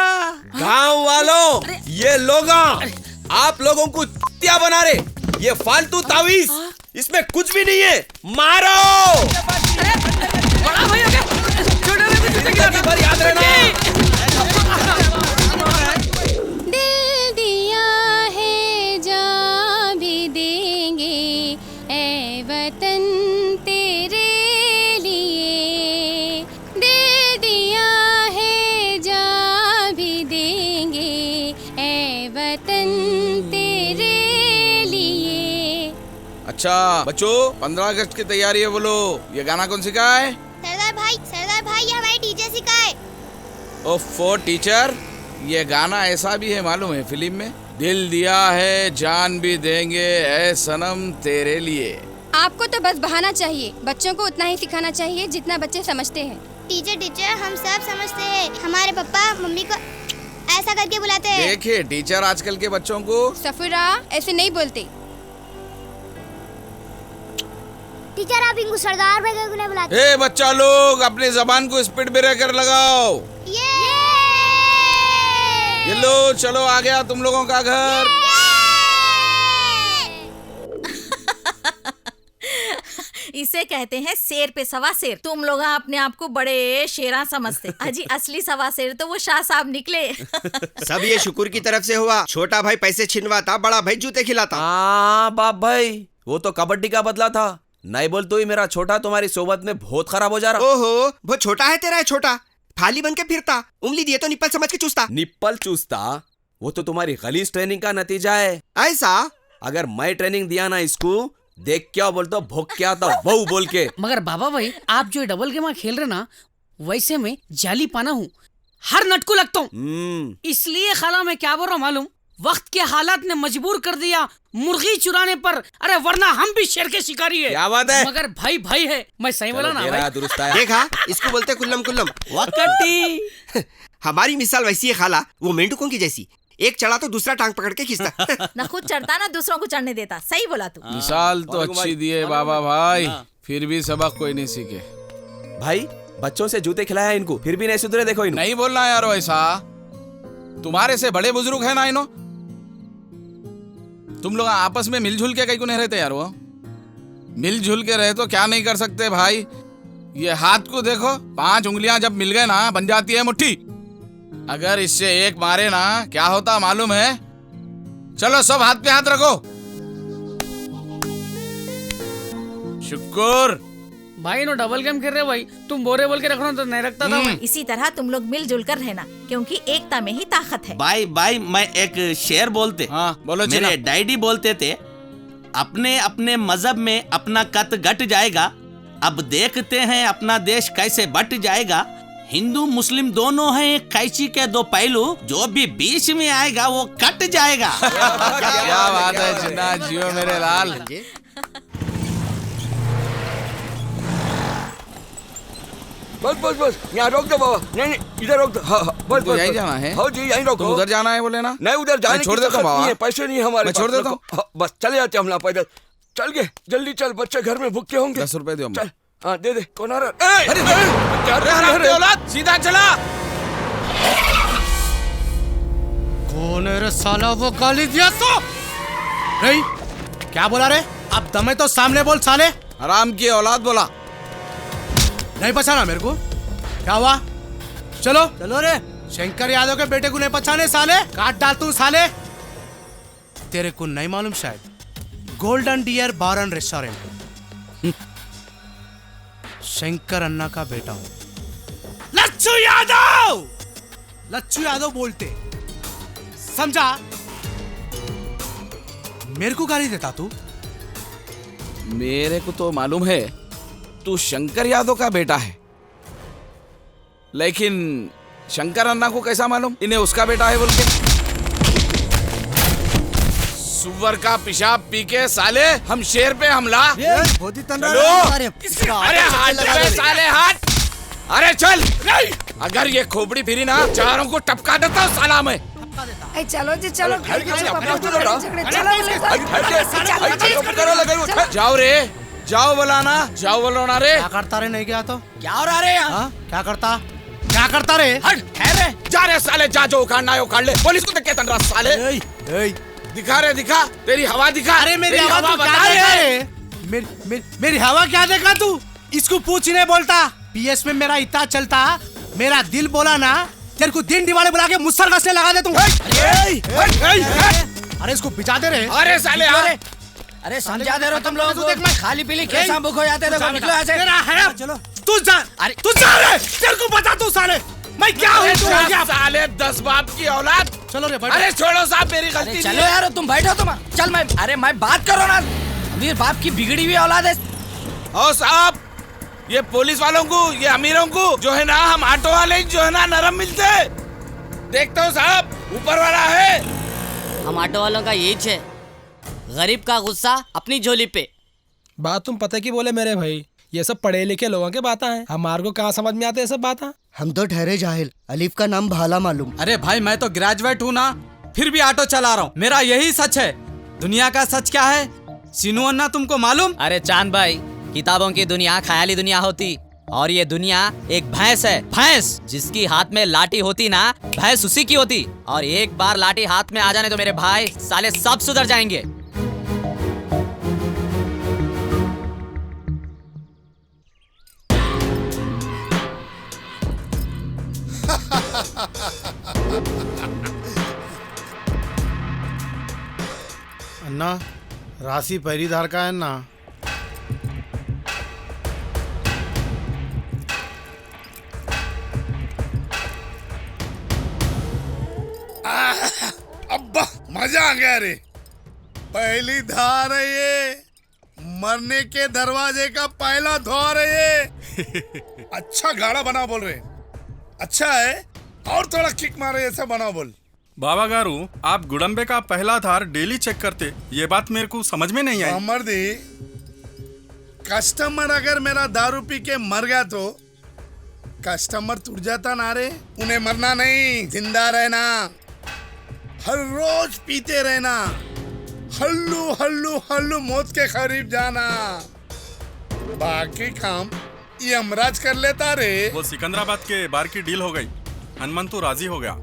गांव वालों, ये लोग आप लोगों को क्या बना रहे? ये फालतू तावीज, इसमें कुछ भी नहीं है। मारो। बड़ा भैया क्या? छोटा भैया को जूते गिरा था। याद रहना। दिल दिया है जान भी देंगे ऐ वतन तेरे लिए। दिल दिया है जान भी देंगे ऐ वतन तेरे लिए। अच्छा बच्चों, 15 अगस्त की तैयारी है बोलो। ये गाना कौन सिखाए? सरदार भाई ये हमारे टीचर सिखाए। ओफो टीचर, ये गाना ऐसा भी है मालूम है फिल्म में? दिल दिया है जान भी देंगे ऐ सनम तेरे लिए। आपको तो बस बहाना चाहिए, बच्चों को उतना ही सिखाना चाहिए जितना बच्चे समझते हैं। टीचर हम सब समझते हैं। हमारे पापा मम्मी को ऐसा करके बुलाते हैं। देखिए टीचर आजकल के बच्चों को। सफीरा ऐसे नहीं बोलते। टीचर आप इनको सरदार भाई क्यों नहीं बुलाते? ए बच्चा लोग, अपनी जबान को स्पीड ब्रेकर लगाओ। ये लो, चलो आ गया तुम लोगों का घर। इसे कहते हैं शेर पे सवा शेर। तुम लोग अपने आप को बड़े शेरा समझते। अजी असली सवा शेर तो वो शाह साहब निकले। सब ये शुक्र की तरफ से हुआ। छोटा भाई पैसे छिनवाता, बड़ा भाई जूते खिलाता। हाँ बाप भाई, वो तो कबड्डी का बदला था। नहीं बोल तो ही मेरा छोटा तुम्हारी सोबत में बहुत खराब हो जा रहा। ओहो, वो छोटा है तेरा है छोटा। फाली बन के फिरता, उंगली दिए तो निप्पल समझ के चूसता। निप्पल चूसता? वो तो तुम्हारी गलीज ट्रेनिंग का नतीजा है। ऐसा? अगर मैं ट्रेनिंग दिया ना इसको, देख क्या बोलता, भोग क्या था वो बोल के। मगर बाबा भाई, आप जो डबल गेम खेल रहे ना, वैसे मैं जाली पाना हूँ, हर नट को लगता हूँ। इसलिए खाला मैं क्या बोल रहा हूँ मालूम? वक्त के हालात ने मजबूर कर दिया मुर्गी चुराने पर। अरे वरना हम भी शेर के शिकारी है। क्या बात है? मगर भाई भाई है, मैं सही बोला ना भाई? दुरुस्त है। देखा, इसको बोलते कुल्लम कुल्लम। वक्ती। हमारी मिसाल वैसी है खाला, वो मेंढकों की जैसी। एक चढ़ा तो दूसरा टांग पकड़ के खींचता। ना खुद चढ़ता ना दूसरों को चढ़ने देता। सही बोला तू। मिसाल तो अच्छी दी है बाबा भाई, फिर भी सबक कोई नहीं सीखे। भाई बच्चों से जूते खिलाया इनको, फिर भी नहीं सुधरे। देखो इनको। नहीं बोलना यारो ऐसा। तुम्हारे से बड़े बुजुर्ग है ना इनो, तुम लोग आपस में मिलजुल के कहीं को नहीं रहते यार। वो मिलजुल के रहे तो क्या नहीं कर सकते भाई। ये हाथ को देखो, 5 उंगलियां जब मिल गए ना बन जाती है मुट्ठी। अगर इससे एक मारे ना क्या होता मालूम है? चलो सब हाथ पे हाथ रखो। शुक्र भाई नो डबल गेम खेल रहे भाई, तुम बोरे बोल के रखना तो नहीं रखता था मैं। इसी तरह तुम लोग मिलजुल कर रहना, क्योंकि एकता में ही ताकत है। भाई मैं एक शेर बोलते। हाँ बोलो। मेरे डैडी बोलते थे, अपने अपने मजहब में अपना कत घट जाएगा, अब देखते हैं अपना देश कैसे बट जाएगा। हिंदू मुस्लिम दोनों हैं एक कैंची के 2 पहलू, जो भी बीच में आएगा वो कट जाएगा। क्या बात है जिन्ना, जियो मेरे लाल। बस यहाँ रोक दो बाबा। नहीं इधर रोक दो। हाँ बस तो यही जाना है? हाँ जी यहीं रोको। तो उधर जाना है बोले ना? नहीं उधर जाने छोड़ देता हूँ बाबा, पैसे नहीं हमारे। मैं छोड़ देता हूँ। बस चले जाते हम ना पैदल। चल गए जल्दी चल, बच्चे घर में भूखे होंगे। 10 रुपए दो। चल हाँ दे दे। कौन आ रहा? अरे औलाद सीधा चला। कौन है रे साला वो गाली दिया तो? नहीं क्या बोला रे? अब दमे तो सामने बोल साले। आराम की औलाद बोला। नहीं पहचाना मेरे को? क्या हुआ? चलो चलो रे। शंकर यादव के बेटे को नहीं पहचाने साले? काट डाल तू साले। तेरे को नहीं मालूम शायद, golden deer bar and restaurant Shankar Anna का बेटा हूं। लच्छू यादव! लच्छू यादव बोलते, समझा? मेरे को गाली देता तू? मेरे को तो मालूम है तू शंकर यादव का बेटा है, लेकिन शंकर अन्ना को कैसा मालूम इन्हें उसका बेटा है बोल के? सुअर का पेशाब पी के साले हम शेर पे हमला। चलो अरे हाथ पे साले हाथ। अरे चल, अगर ये खोपड़ी फिरी ना चारों को टपका देता हूँ साला मैं। चलो जी चलो। जाओ रे जाओ बोलाना, जाओ बोलाना रे। क्या करता रे? नहीं गया तो क्या हो रहा रे यहाँ? क्या करता रे? हट ठहरे। जा रे साले, जा जो उखाड़ना है उखाड़ ले। पुलिस को देख के तन रहा साले। दिखा रे दिखा, तेरी हवा दिखा। अरे मेरी हवा बता रे। मेरी हवा क्या देखा तू? इसको पूछ नहीं बोलता। पीएस में मेरा इतना चलता, मेरा दिल बोला ना तेरे को दिन दिवाले बुला के मुस्सर कसने लगा दे तुम। अरे इसको बिछा दे रे। अरे साले अरे समझा दे रहे हो तुम लोगों को? देख मैं खाली पीली कैसा बुक हो जाते थे। निकलो ऐसे। तेरा है चलो तू जा। अरे तू जा रे, तेरे को बता तू साले मैं क्या हूँ? तू हो गया साले 10 बाप की औलाद। चलो रे बैठ। अरे छोड़ो साहब, मेरी गलती। चलो यार तुम बैठो तुम। चल मैं, अरे मैं बात करो ना। अमीर बाप की बिगड़ी हुई औलाद है। ओ साहब, ये पुलिस वालों को, ये अमीरों को जो है ना, हम ऑटो वाले जो है ना नरम मिलते। देखते हो साहब, ऊपर वाला है। हम ऑटो वालों का यही है, गरीब का गुस्सा अपनी झोली पे। बात तुम पता की बोले मेरे भाई, ये सब पढ़े लिखे लोगों के बातें हैं। हमारे को कहाँ समझ में आते ये सब बातें? हम तो ठहरे जाहिल, अलीफ का नाम भाला मालूम। अरे भाई मैं तो ग्रेजुएट हूँ ना, फिर भी ऑटो चला रहा हूँ। मेरा यही सच है। दुनिया का सच क्या है सीनू अन्ना, तुमको मालूम? अरे चांद भाई, किताबों की दुनिया ख्याली दुनिया होती, और ये दुनिया एक भैंस है। भैंस जिसकी हाथ में लाठी होती ना, भैंस उसी की होती। और एक बार लाठी हाथ में आ जाने तो मेरे भाई साले सब सुधर जाएंगे। अन्ना राशि पहरीदार का है ना। अब्बा मजा आ गया रे। पहली धार है ये, मरने के दरवाजे का पहला द्वार है ये। अच्छा गाड़ा बना बोल रहे, अच्छा है, और थोड़ा किक मारे ऐसा बना बोल। बाबा गारू, आप गुडम्बे का पहला धार डेली चेक करते, ये बात मेरे को समझ में नहीं आई। मर्दी, कस्टमर अगर मेरा दारू पी के मर गया तो कस्टमर टूट जाता ना रे। उन्हें मरना नहीं, जिंदा रहना, हर रोज पीते रहना, हल्लू हल्लू हल्लू मौत के करीब जाना। बाकी काम ये यमराज कर लेता रे। वो सिकंदराबाद के बार की डील हो गई, हनुमंतु राजी हो गया।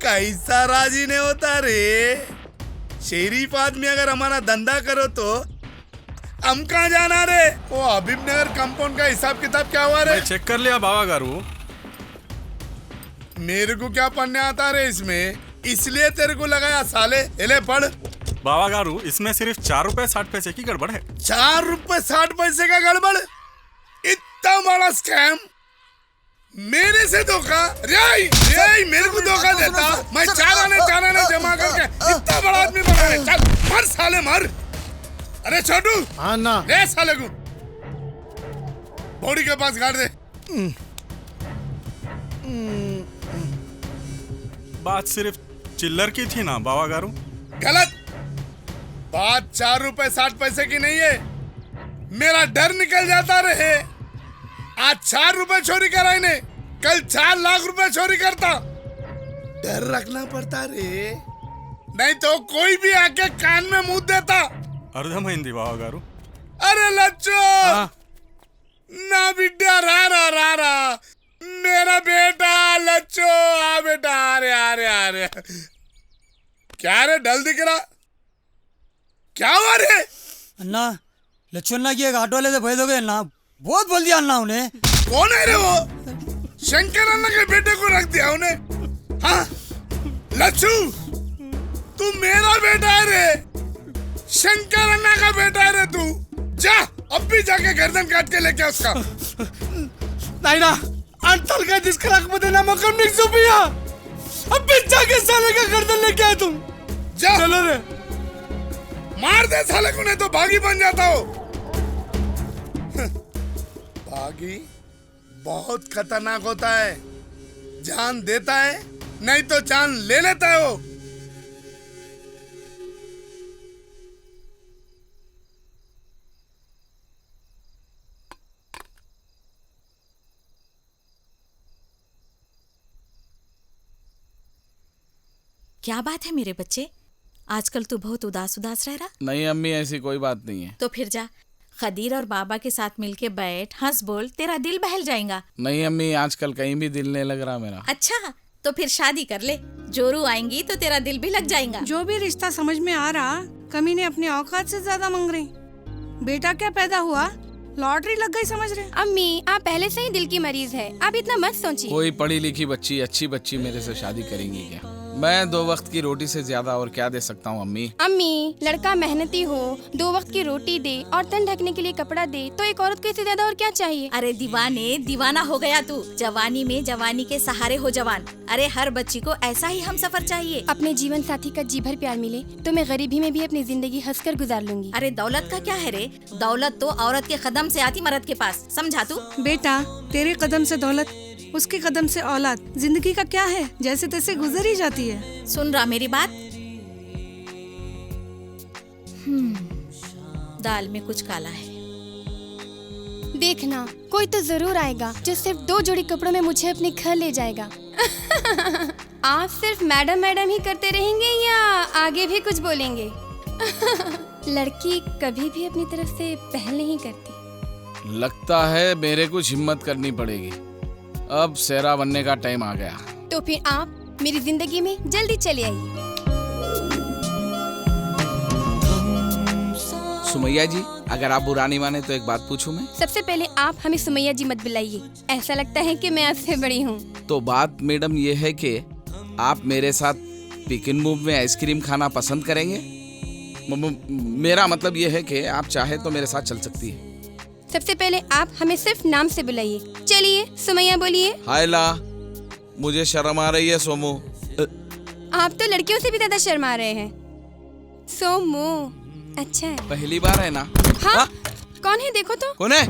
कैसा राजी नहीं होता रे। शरीफ आदमी अगर हमारा धंधा करो तो हम कहाँ जाना रे। वो हबीब नगर कंपाउंड का हिसाब किताब क्या हुआ रे? मैं चेक कर लिया बाबा गारू। मेरे को क्या पढ़ने आता रे इसमें, इसलिए तेरे को लगाया साले। एले पढ़। बाबा गारू, इसमें सिर्फ 4 रुपए 60 पैसे की गड़बड़ है। 4 रुपए 60 पैसे का गड़बड़? इतना बड़ा स्कैम, मेरे से धोखा। रे मेरे को धोखा देता, मैं 4 आने जमा करके इतना बड़ा आदमी बना रहे। चल मर साले मर। अरे छोटू, हाँ ना, ले साले को बॉडी के पास गाड़ दे। बात सिर्फ चिल्लर की थी ना बाबा गारू? गलत बात 4 रुपए 60 पैसे की नहीं है। मेरा डर निकल जाता रहे। आज 4 रुपए चोरी करा इन्हें, कल 4 लाख रुपए चोरी करता। डर रखना पड़ता रे, नहीं तो कोई भी आके कान में मुंह देता। అర్థమైంది బావ గారు. अरे लच्चो ना बिड्डा रा मेरा बेटा लच्चो। आ बेटा, अरे क्या रे डल दिख रहा, क्या हुआ रे? अन्ना लच्छू अन्ना की एक ऑटो वाले से भेज दोगे अन्ना, बहुत बोल दिया अन्ना उन्हें। कौन है रे वो? शंकर अन्ना के बेटे को रख दिया उन्हें। हाँ लच्छू, तू मेरा बेटा है रे, शंकर अन्ना का बेटा है रे तू। जा अब भी जाके गर्दन काट के लेके उसका। नहीं ना, अंतल का जिसका मध्ये नमक मिक्स पिया, अब भी जाके साले का गर्दन लेके आ तुम। जा चलो रे, मार दे साले को, नहीं तो भागी बन जाता हो। भागी बहुत खतरनाक होता है, जान देता है नहीं तो जान ले लेता है वो। क्या बात है मेरे बच्चे, आजकल तू बहुत उदास रह रहा। नहीं अम्मी, ऐसी कोई बात नहीं है। तो फिर जा खदीर और बाबा के साथ मिलके बैठ, हंस बोल, तेरा दिल बहल जाएगा। नहीं अम्मी, आजकल कहीं भी दिल नहीं लग रहा मेरा। अच्छा तो फिर शादी कर ले, जोरू आएंगी तो तेरा दिल भी लग जाएगा। जो भी रिश्ता समझ में आ रहा, कमीने अपने औकात से ज्यादा मांग रहे। बेटा क्या पैदा हुआ, लॉटरी लग गई समझ रहे। अम्मी आप पहले से ही दिल की मरीज है, आप इतना मत सोचिए। कोई पढ़ी लिखी बच्ची, अच्छी बच्ची मेरे से शादी करेंगी क्या? मैं 2 वक्त की रोटी से ज्यादा और क्या दे सकता हूँ अम्मी? अम्मी लड़का मेहनती हो, 2 वक्त की रोटी दे और तन ढकने के लिए कपड़ा दे, तो एक औरत को इससे ज्यादा और क्या चाहिए? अरे दीवाना हो गया तू। जवानी में जवानी के सहारे हो जवान। अरे हर बच्ची को ऐसा ही हम सफर चाहिए। अपने जीवन साथी का जी भर प्यार मिले तो मैं गरीबी में भी अपनी जिंदगी हंसकर गुजार लूंगी। अरे दौलत का क्या है रे, दौलत तो औरत के कदम से आती मर्द के पास, समझा तू? बेटा तेरे कदम से दौलत, उसके कदम से औलाद, जिंदगी का क्या है, जैसे तैसे गुजर ही जाती है। सुन रहा मेरी बात? दाल में कुछ काला है। देखना कोई तो जरूर आएगा जो सिर्फ 2 जोड़ी कपड़ों में मुझे अपने घर ले जाएगा। आप सिर्फ मैडम मैडम ही करते रहेंगे या आगे भी कुछ बोलेंगे? लड़की कभी भी अपनी तरफ से पहल नहीं करती। लगता है मेरे कुछ हिम्मत करनी पड़ेगी। अब सेरा बनने का टाइम आ गया। तो फिर आप मेरी जिंदगी में जल्दी चले आइए। सुमैया जी, अगर आप बुरा नहीं माने तो एक बात पूछूं मैं? सबसे पहले आप हमें सुमैया जी मत बुलाइए, ऐसा लगता है कि मैं आपसे बड़ी हूँ। तो बात मैडम ये है कि आप मेरे साथ पिकन मूव में आइसक्रीम खाना पसंद करेंगे? मेरा मतलब ये है कि आप चाहे तो मेरे साथ चल सकती है। सबसे पहले आप हमें सिर्फ नाम से बुलाइए। चलिए सुमैया बोलिए। हाय ला, मुझे शर्म आ रही है सोमू। आप तो लड़कियों से भी ज्यादा शर्मा रहे हैं। सोमू अच्छा है। पहली बार है ना? हाँ? कौन है देखो तो। कौन है?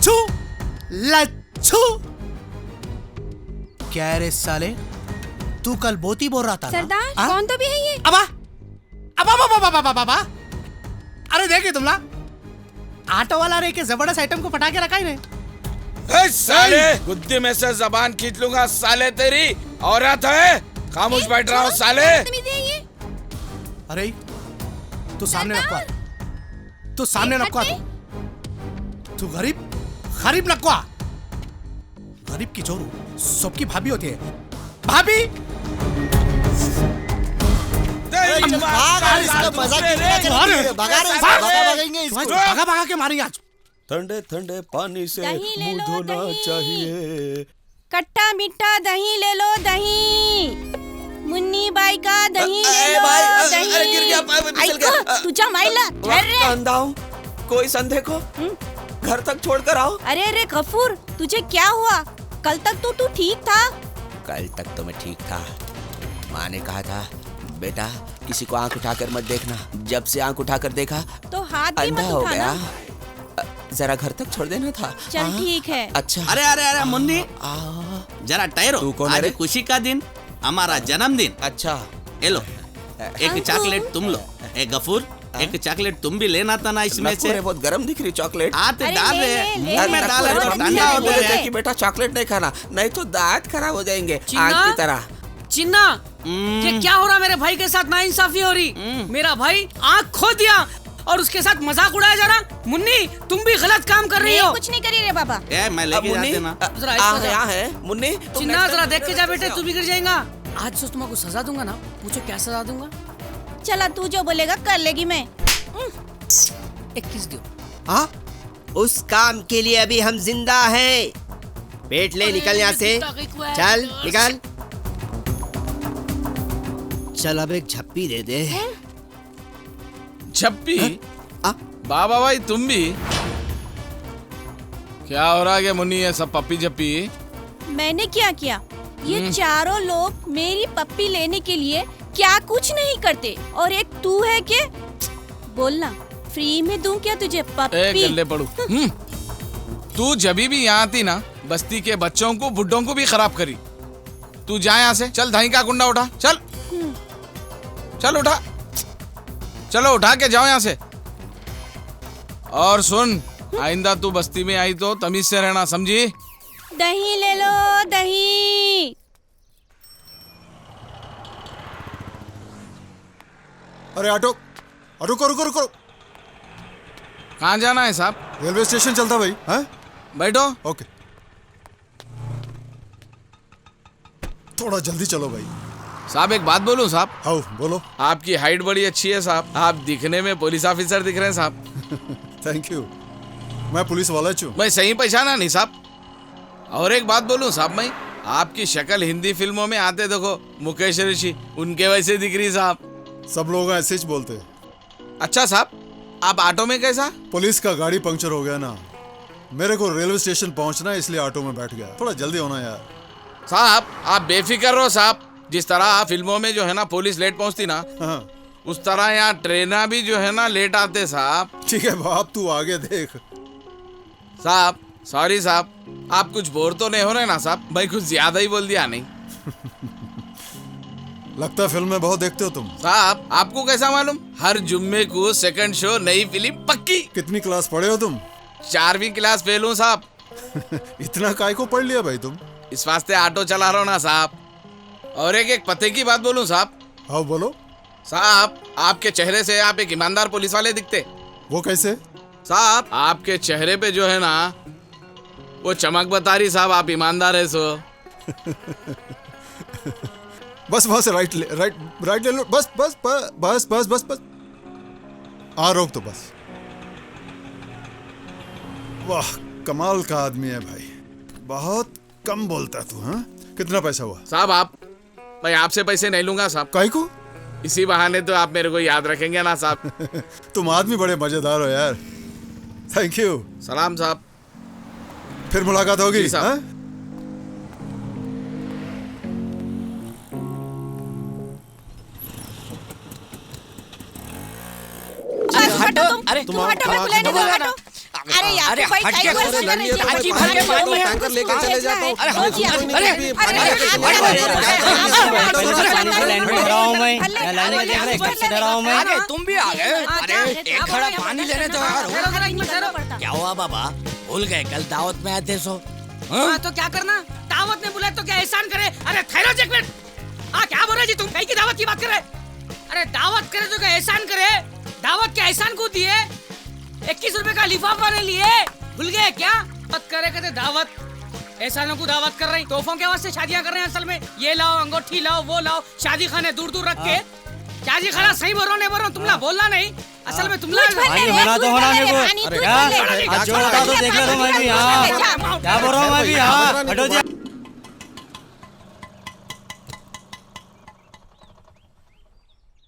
छू लच्छू। क्या रे साले, तू कल बोती बोल रहा था ना? सरदार कौन तो भी है ये? अबा अरे देखे तुमला, ऑटो वाला रे के जबरदस्त आइटम को फटा के रखा ही नहीं। साले गुद्दी में से जबान खींच लूंगा साले, तेरी औरत है, खामोश बैठ रहा हूँ साले। अरे तू सामने नकवा, तू सामने नकवा, तू गरीब नकवा, गरीब की जोरू सबकी भाभी होती है। भाभी भागा भागा के मारेंगे आज। ठंडे ठंडे पानी से मुंह धोना चाहिए। खट्टा मीठा दही ले लो दही, मुन्नी बाई का दही ले लो दही। तुझा माइला अंधा हूँ, कोई संदेह को घर तक छोड़कर आओ। अरे रे गफूर, तुझे क्या हुआ? कल तक तो तू ठीक था। कल तक तो मैं ठीक था। माँ ने कहा था बेटा किसी को आंख उठाकर मत देखना। जब से आंख उठाकर देखा तो हाथ भी अंधा मत हो उठाना। गया। जरा घर तक छोड़ देना था। चल ठीक है। अच्छा। अरे अरे अरे मुन्नी, जरा ठहरो। तू कौन है आज रे? खुशी का दिन, हमारा जन्मदिन। अच्छा ये लो, एक चॉकलेट तुम लो। ए गफूर, एक चॉकलेट तुम भी लेना था ना इसमें से। बहुत गर्म दिख रही चॉकलेट। हाथ डाल रहे मुंह में डाल रहे तो ठंडा हो जाए। कि बेटा चॉकलेट नहीं खाना, नहीं तो दांत खराब हो जाएंगे चिन्ना? आग की तरह। चिन्ना, ये क्या हो रहा? मेरे भाई के साथ नाइंसाफी हो रही। मेरा भाई आँख खो दिया और उसके साथ मजाक उड़ाया जा रहा। मुन्नी, तुम भी गलत काम कर रही हो। कुछ नहीं करी रे बाबा। ए मैं लेके जाते ना। यहाँ है मुन्नी। चिन्ना जरा देख के जा बेटे, तू भी गिर जाएगा। आज से तुमको सजा दूंगा ना, पूछो क्या सजा दूंगा। चला तू जो बोलेगा कर लेगी मैं। 21 दो। हाँ? उस काम के लिए अभी हम जिंदा हैं। पेट ले निकल यहाँ से। चल निकल। चल अब एक झप्पी दे दे। झप्पी? बाबा भाई तुम भी? क्या हो रहा है मुन्नी, ये सब पप्पी झप्पी? मैंने क्या किया? ये चारों लोग मेरी पप्पी लेने के लिए क्या कुछ नहीं करते, और एक तू है के बोलना फ्री में दूं क्या तुझे पप्पी? गल्ले पड़ू। तू जभी भी यहाँ आती ना, बस्ती के बच्चों को बुड्ढों को भी खराब करी। तू जा यहाँ से। चल दही का कुंडा उठा। चल चल उठा, चलो उठा के जाओ यहाँ से। और सुन, आइंदा तू बस्ती में आई तो तमीज से रहना, समझी? दही ले लो दही। अरे ऑटो, रुको रुको रुको। कहाँ जाना है साहब? रेलवे स्टेशन चलता भाई। हैं? बैठो। ओके, थोड़ा जल्दी चलो भाई। साहब एक बात बोलूं साहब? हाँ बोलो। आपकी हाइट बड़ी अच्छी है साहब, आप दिखने में पुलिस ऑफिसर दिख रहे हैं साहब। थैंक यू, मैं पुलिस वाला हूँ। मैं सही पहचाना नहीं साहब? और एक बात बोलूं साहब, मैं आपकी शक्ल हिंदी फिल्मों में आते देखो, मुकेश ऋषि, उनके वैसे दिख रही साहब। सब लोग ऐसे ही बोलते हैं। अच्छा साहब, आप ऑटो में कैसा? पुलिस का गाड़ी पंक्चर हो गया ना, मेरे को रेलवे स्टेशन पहुंचना है, इसलिए ऑटो में बैठ गया। थोड़ा जल्दी होना यार। साहब आप बेफिक्र रहो साहब, जिस तरह फिल्मों में जो है ना पुलिस लेट पहुंचती ना, उस तरह यहाँ ट्रेना भी जो है ना लेट आते साहब। ठीक है बाप, तू आगे देख। साहब सॉरी साहब, आप कुछ बोर तो नहीं हो रहे ना साहब? भाई कुछ ज्यादा ही बोल दिया नहीं? लगता है फिल्म में बहुत देखते हो तुम। साहब आपको कैसा मालूम? हर जुम्मे को सेकंड शो नई फिल्म पक्की। कितनी क्लास पढ़े हो तुम? 4वीं क्लास फेल हूँ साहब। इतना काय को पढ़ लिया भाई तुम? इस वास्ते ऑटो चला रहा हूँ ना साहब। और एक पते की बात बोलूं साहब? हाँ बोलो। साहब आपके चेहरे से आप एक ईमानदार पुलिस वाले दिखते। वो कैसे? साहब आपके चेहरे पे जो है ना वो चमक बता रही साहब, आप ईमानदार है सो। बस वहां से राइट ले लो। बस बस बस बस बस बस बस। रोक तो बस। वाह कमाल का आदमी है भाई, बहुत कम बोलता तू। हाँ कितना पैसा हुआ? साहब मैं आपसे पैसे नहीं लूंगा साहब। काहे को? इसी बहाने तो आप मेरे को याद रखेंगे ना साहब। तुम आदमी बड़े मजेदार हो यार। Thank you. सलाम साहब। फिर मुलाकात होगी। हाँ? हटो तुम हटो, मैं बुलाने को हटो। अरे यार भाई टाइम पर टांकी भर के पानी है, टैंकर लेके चले जाओ। अरे तुम भी आ गए? अरे एक खड़ा पानी लेने दो यार। क्या हुआ बाबा, भूल गए कल दावत में आते सो? तो क्या करना, दावत ने बुलाया तो क्या एहसान करे? अरे ठहरो एक मिनट, क्या बोल रहे जी तुम? कहीं की दावत की बात कर रहे? अरे दावत करे तो क्या एहसान करे? दावत के एहसान को दिए, 21 रुपए का लिफाफा ने लिए, भूल गए क्या? मत करे कहते दावत। एहसानों को दावत कर रही, तोहफों के वास्ते शादियां कर रहे हैं। असल में ये लाओ, अंगूठी लाओ, वो लाओ, शादी खाने दूर दूर रख के। शादी खाना सही बोल रहा नहीं बोल रहा, तुमला बोलना नहीं। असल में तुमला होना तो होना मेरे को। अरे क्या आज जो होता तो देख ले लो। मैं भी हाँ क्या बोल रहा हूँ, मैं भी हाँ हटो जी।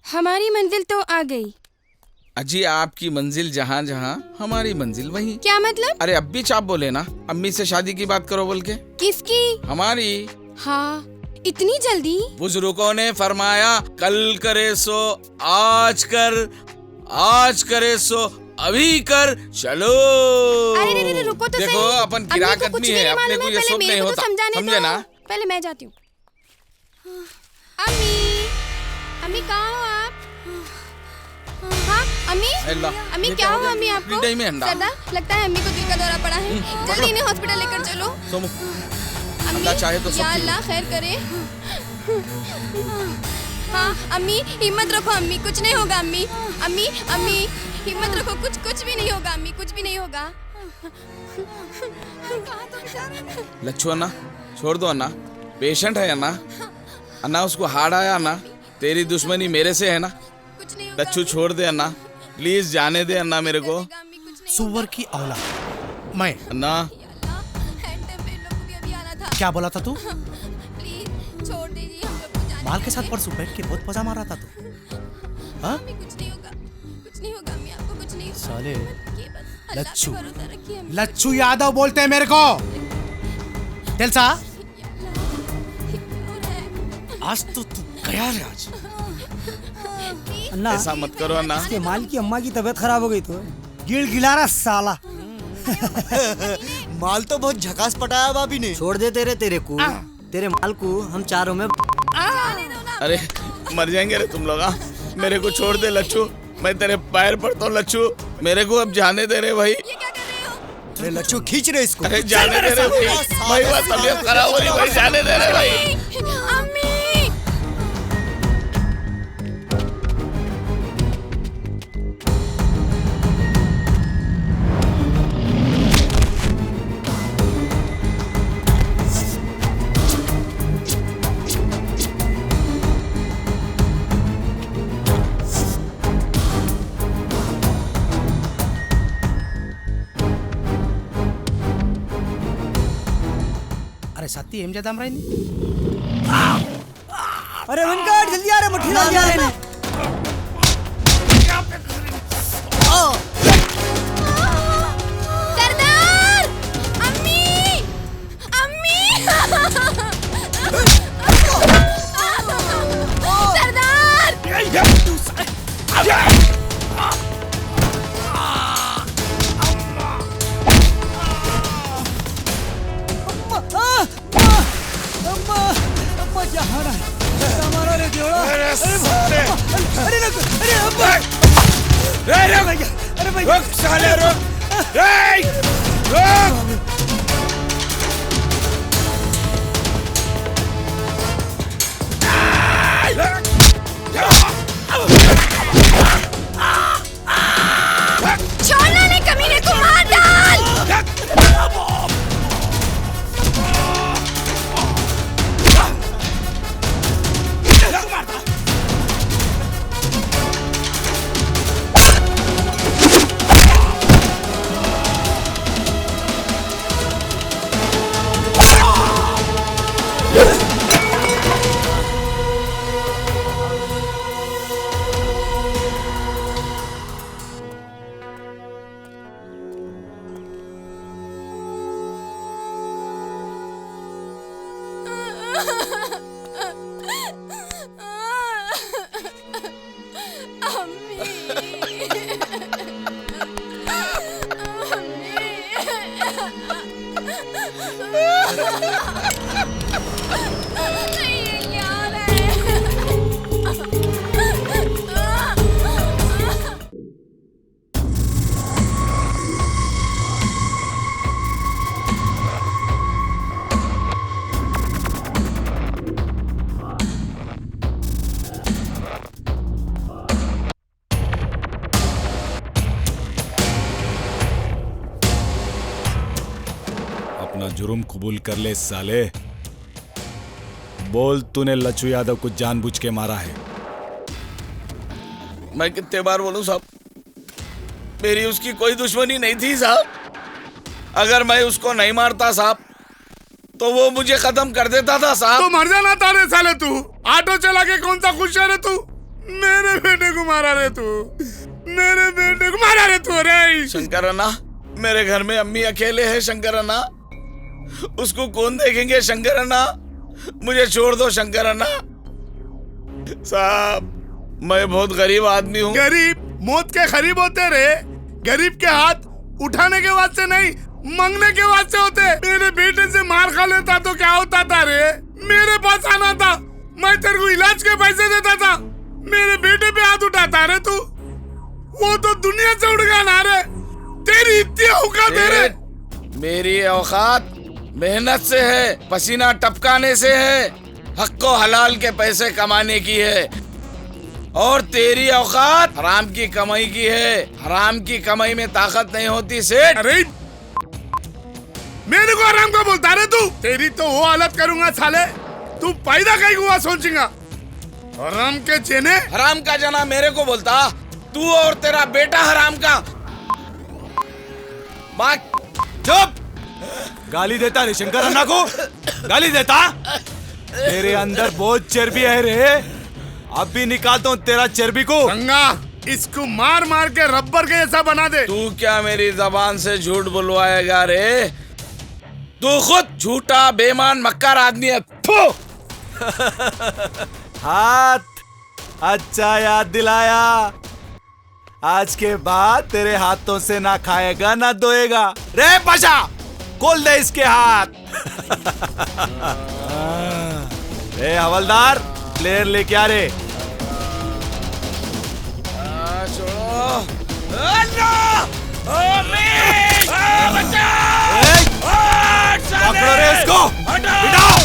हमारी मंजिल तो आ गई। अजी आपकी मंजिल जहाँ जहाँ, हमारी मंजिल वही। क्या मतलब? अरे अब भी चाप बोले ना, अम्मी से शादी की बात करो बोल के। किसकी? हमारी। हाँ इतनी जल्दी? बुजुर्गों ने फरमाया कल करे सो आज कर, आज करे सो अभी कर, चलो। अरे रुको तो देखो सही। अपन गिराक आदमी है, अपने को ये सब नहीं होता, समझे ना? पहले मैं जाती हूँ। अम्मी, अम्मी कहाँ हो आप? हाँ अम्मी, अम्मी क्या हुआ अम्मी आपको? सरदार लगता है अम्मी को दिल का दौरा पड़ा है, जल्दी इन्हें हॉस्पिटल लेकर चलो। अल्लाह चाहे तो सब या अल्लाह खैर करे। हाँ अम्मी हिम्मत रखो अम्मी, कुछ नहीं होगा अम्मी। अम्मी अम्मी हिम्मत रखो, कुछ भी नहीं होगा अम्मी, कुछ भी नहीं होगा। लच्छू अन्ना छोड़ दो अन्ना, पेशेंट है अन्ना। अन्ना उसको हार्ड आया अन्ना, तेरी दुश्मनी मेरे से है ना। लच्छू छोड़ दे अन्ना, प्लीज जाने दे अन्ना मेरे को। सुअर की औलाद मैं। अन्ना क्या बोला था तू? प्लीज छोड़ दीजिए हम लोग को जाने। माल के साथ परसों बैठ के बहुत मजा मार रहा था तू। हाँ कुछ नहीं होगा, कुछ नहीं होगा अम्मी, आपको कुछ नहीं होगा। साले लच्छू, भरोसा रखिए अम्मी। लच्छू यादव बोलते हैं मेरे को। तेलसा आज तो तू गया रे आज। अन्ना ऐसा मत करो अन्ना। इसके माल की अम्मा की तबीयत खराब हो गई तो गिड़गिड़ा रहा साला। माल तो बहुत झकास पटाया भाभी ने। छोड़ दे तेरे को, तेरे माल को हम चारों में। अरे मर जाएंगे रे तुम लोग। मेरे को छोड़ दे लच्छू, मैं तेरे पैर पड़ता हूँ लच्छू, मेरे को अब जाने दे रहे भाई। अरे लच्छू खींच रहे इसको। अरे जाने दे रहे भाई, तबीयत खराब हो रही भाई, जाने दे रहे भाई। साथी एम ज्यादा राही अरे वेंकट जल्दी आ रे, मट्ठी डाल जा रहे हैं। सरदार अम्मी अम्मी सरदार रुक साले रुक, रुक। छोड़ना नहीं, कमीने को मार डाल। अपना जुर्म कबूल कर ले साले। बोल तूने लच्छू यादव को जानबूझ के मारा है? मैं कितने बार बोलूं साहब, मेरी उसकी कोई दुश्मनी नहीं थी साहब। अगर मैं उसको नहीं मारता साहब तो वो मुझे खत्म कर देता था साहब। तो मर जाना था रे साले तू। ऑटो चला के कौन सा खुश है रे तू? मेरे बेटे को मारा रे तू, मेरे बेटे को मारा रे तू। रे शंकर अन्ना, मेरे घर में अम्मी अकेले हैं शंकर अन्ना, उसको कौन देखेंगे शंकर अन्ना? मुझे छोड़ दो शंकर अन्ना। साहब मैं बहुत गरीब आदमी हूँ। गरीब मौत के करीब होते रे। गरीब के हाथ उठाने के वास्ते नहीं, मांगने के वास्ते होते। मेरे बेटे से मार खा लेता तो क्या होता था रे? मेरे पास आना था, मैं तेरे को इलाज के पैसे देता था। मेरे बेटे पे हाथ उठाता रे तू। वो तो दुनिया से उड़ गया ना रे। तेरी इतनी औकात है रे? मेरी औकात मेहनत से है, पसीना टपकाने से है, हक को हलाल के पैसे कमाने की है। और तेरी औकात हराम की कमाई की है। हराम की कमाई में ताकत नहीं होती सेठ। अरे मेरे को हराम का बोलता रे तू? तेरी तो वो हालत करूंगा साले, तू पैदा कहीं हुआ सोचेगा। हराम के चेने। हराम का जना मेरे को बोलता, तू और तेरा बेटा हराम का। चुप! गाली देता रे शंकर अन्ना को? गाली देता? तेरे अंदर बहुत चर्बी है रे। अब भी निकालता हूँ तेरा चर्बी को। गंगा इसको मार मार के रबर के जैसा बना दे। तू क्या मेरी जबान से झूठ बुलवाएगा रे? तू खुद झूठा बेईमान मक्कार आदमी है। हाथ अच्छा याद दिलाया। आज के बाद तेरे हाथों से ना खाएगा ना धोएगा रे। पाशा खोल दे इसके हाथ। रे हवलदार, प्लेयर लेके आ रे। पकड़ो रे इसको, बिठाओ।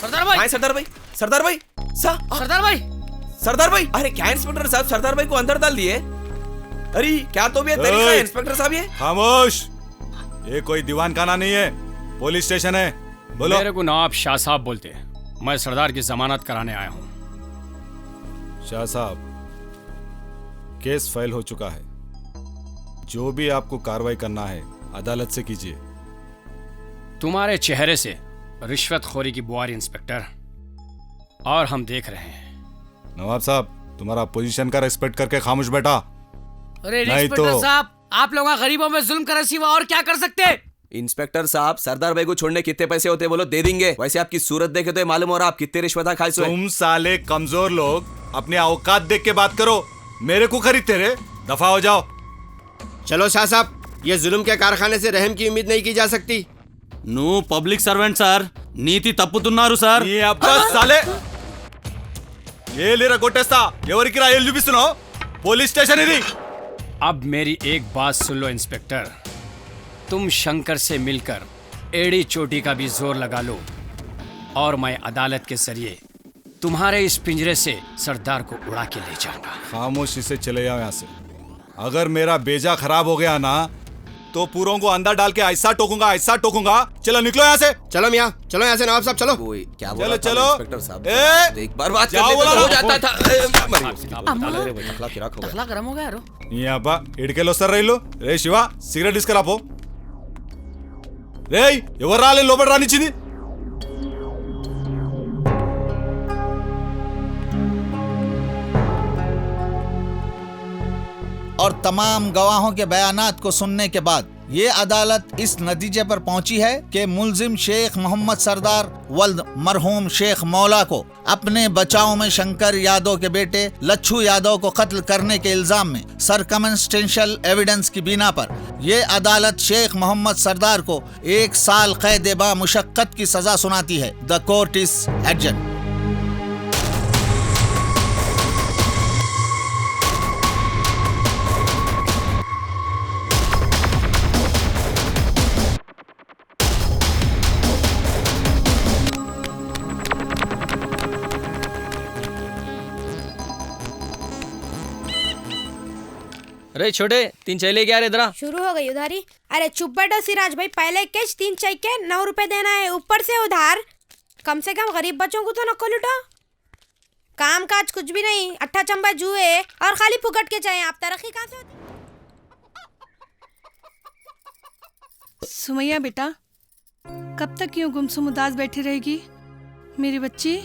सरदार भाई, सरदार भाई, सरदार भाई, सरदार भाई, सरदार भाई। अरे क्या इंस्पेक्टर साहब सरदार भाई को अंदर डाल दिए? अरे क्या तो भी तरीका है इंस्पेक्टर साहब ये? खामोश, ये कोई दीवान खाना नहीं है, पुलिस स्टेशन है। बोलो। मेरे को नवाब शाह साहब बोलते हैं। मैं सरदार की जमानत कराने आया हूँ। शाह साहब, केस फाइल हो चुका है। जो भी आपको कार्रवाई करना है अदालत से कीजिए। तुम्हारे चेहरे से रिश्वतखोरी की बुआरी इंस्पेक्टर, और हम देख रहे हैं। नवाब साहब, तुम्हारा पोजीशन का रिस्पेक्ट करके खामोश बैठा। अरे इंस्पेक्टर साहब, आप लोग गरीबों में जुल्म करने सिवा और क्या कर सकते? इंस्पेक्टर साहब, सरदार भाई को छोड़ने कितने पैसे होते बोलो, दे देंगे। वैसे आपकी सूरत देखे तो मालूम हो रहा आप कितने रिश्वत खाए सो। तुम साले कमजोर लोग अपने औकात देख के बात करो। मेरे को खरीदते रे, दफा हो जाओ। चलो शाह साहब, ये जुल्म के कारखाने से रहम की उम्मीद नहीं की जा सकती। నువ్వు పబ్లిక్ సర్వెంట్ సార్, నీతి తప్పుతున్నారు సార్. నీ అబ్బా సాలే, ఏ లేరా కొట్టేస్తా. ఎవరికి రా ఏళ్ళు చూపిస్తున్నావు? పోలీస్ స్టేషన్ ఇది. अब मेरी एक बात सुन लो इंस्पेक्टर, तुम शंकर से मिलकर एड़ी चोटी का भी जोर लगा लो और मैं अदालत के जरिए तुम्हारे इस पिंजरे से सरदार को उड़ा के ले जाऊंगा। खामोशी से चले जाओ यहाँ से। अगर मेरा बेजा खराब हो गया ना तो पूरों को अंदर डाल के ऐसा टोकूंगा, ऐसा टोकूंगा। चलो निकलो यहाँ से। चलो मियाँ, चलो यहाँ से नवाब साहब, चलो। क्या चलो चलो इंस्पेक्टर साहब, एक बार बात कर लेते तो हो जाता था। तखला गरम हो गया यारो। यहाँ पा इड़केलो सर रही लो रे। शिवा सिगरेट इसकरापो रे. ఎవరు రాలే లోపల రానిచ్చింది? और तमाम गवाहों के बयानात को सुनने के बाद ये अदालत इस नतीजे पर पहुंची है कि मुलजिम शेख मोहम्मद सरदार वल्द मरहूम शेख मौला को अपने बचाव में शंकर यादव के बेटे लच्छू यादव को कत्ल करने के इल्जाम में सरकमस्टेंशियल एविडेंस की बिना पर ये अदालत शेख मोहम्मद सरदार को 1 साल कैद बा मुशक्कत की सजा सुनाती है। The court is adjourn. अरे छोटे 3 चाय लेके आ रहे इधर। शुरू हो गई उधारी। अरे चुप बैठो सिराज भाई, पहले कैश 3 चाय के 9 रुपए देना है, ऊपर से उधार। कम से कम गरीब बच्चों को तो नको लुटो। काम काज कुछ भी नहीं, अट्ठा चंबा जुए और खाली फुकट के चाय। आप तरक्की कहाँ से होती? सुमैया बेटा, कब तक यूं गुमसुम उदास बैठी रहेगी मेरी बच्ची?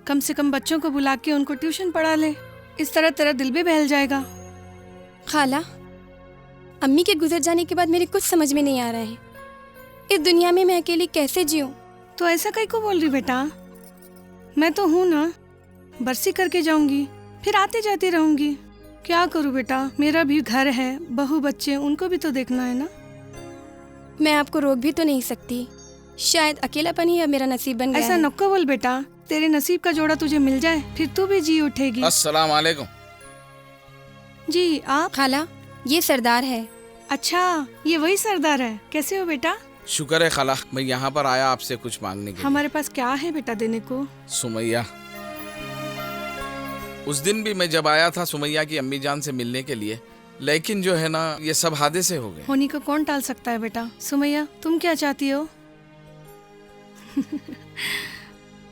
कम से कम बच्चों को बुला के उनको ट्यूशन पढ़ा ले, इस तरह तेरा दिल भी बहल जाएगा। खाला, अम्मी के गुजर जाने के बाद मेरे कुछ समझ में नहीं आ रहा है। इस दुनिया में मैं अकेली कैसे जीऊं? तो ऐसा कहीं को बोल रही बेटा? मैं तो हूँ ना, बरसी करके जाऊंगी, फिर आते जाते रहूंगी। क्या करूँ बेटा, मेरा भी घर है, बहू बच्चे, उनको भी तो देखना है ना। मैं आपको रोक भी तो नहीं सकती, शायद अकेलापन ही अब मेरा नसीब बन गया ऐसा है। नको बोल बेटा, तेरे नसीब का जोड़ा तुझे मिल जाए, फिर तू भी जी उठेगी। अस्सलाम वालेकुम। जी आप? खाला, ये सरदार है। अच्छा, ये वही सरदार है। कैसे हो बेटा? शुक्र है खाला, मैं यहाँ पर आया आपसे कुछ मांगने के हमारे पास क्या है बेटा देने को? सुमैया, उस दिन भी मैं जब आया था सुमैया की अम्मी जान से मिलने के लिए, लेकिन जो है ना ये सब हादसे हो गए। होनी को कौन टाल सकता है बेटा। सुमैया, तुम क्या चाहती हो?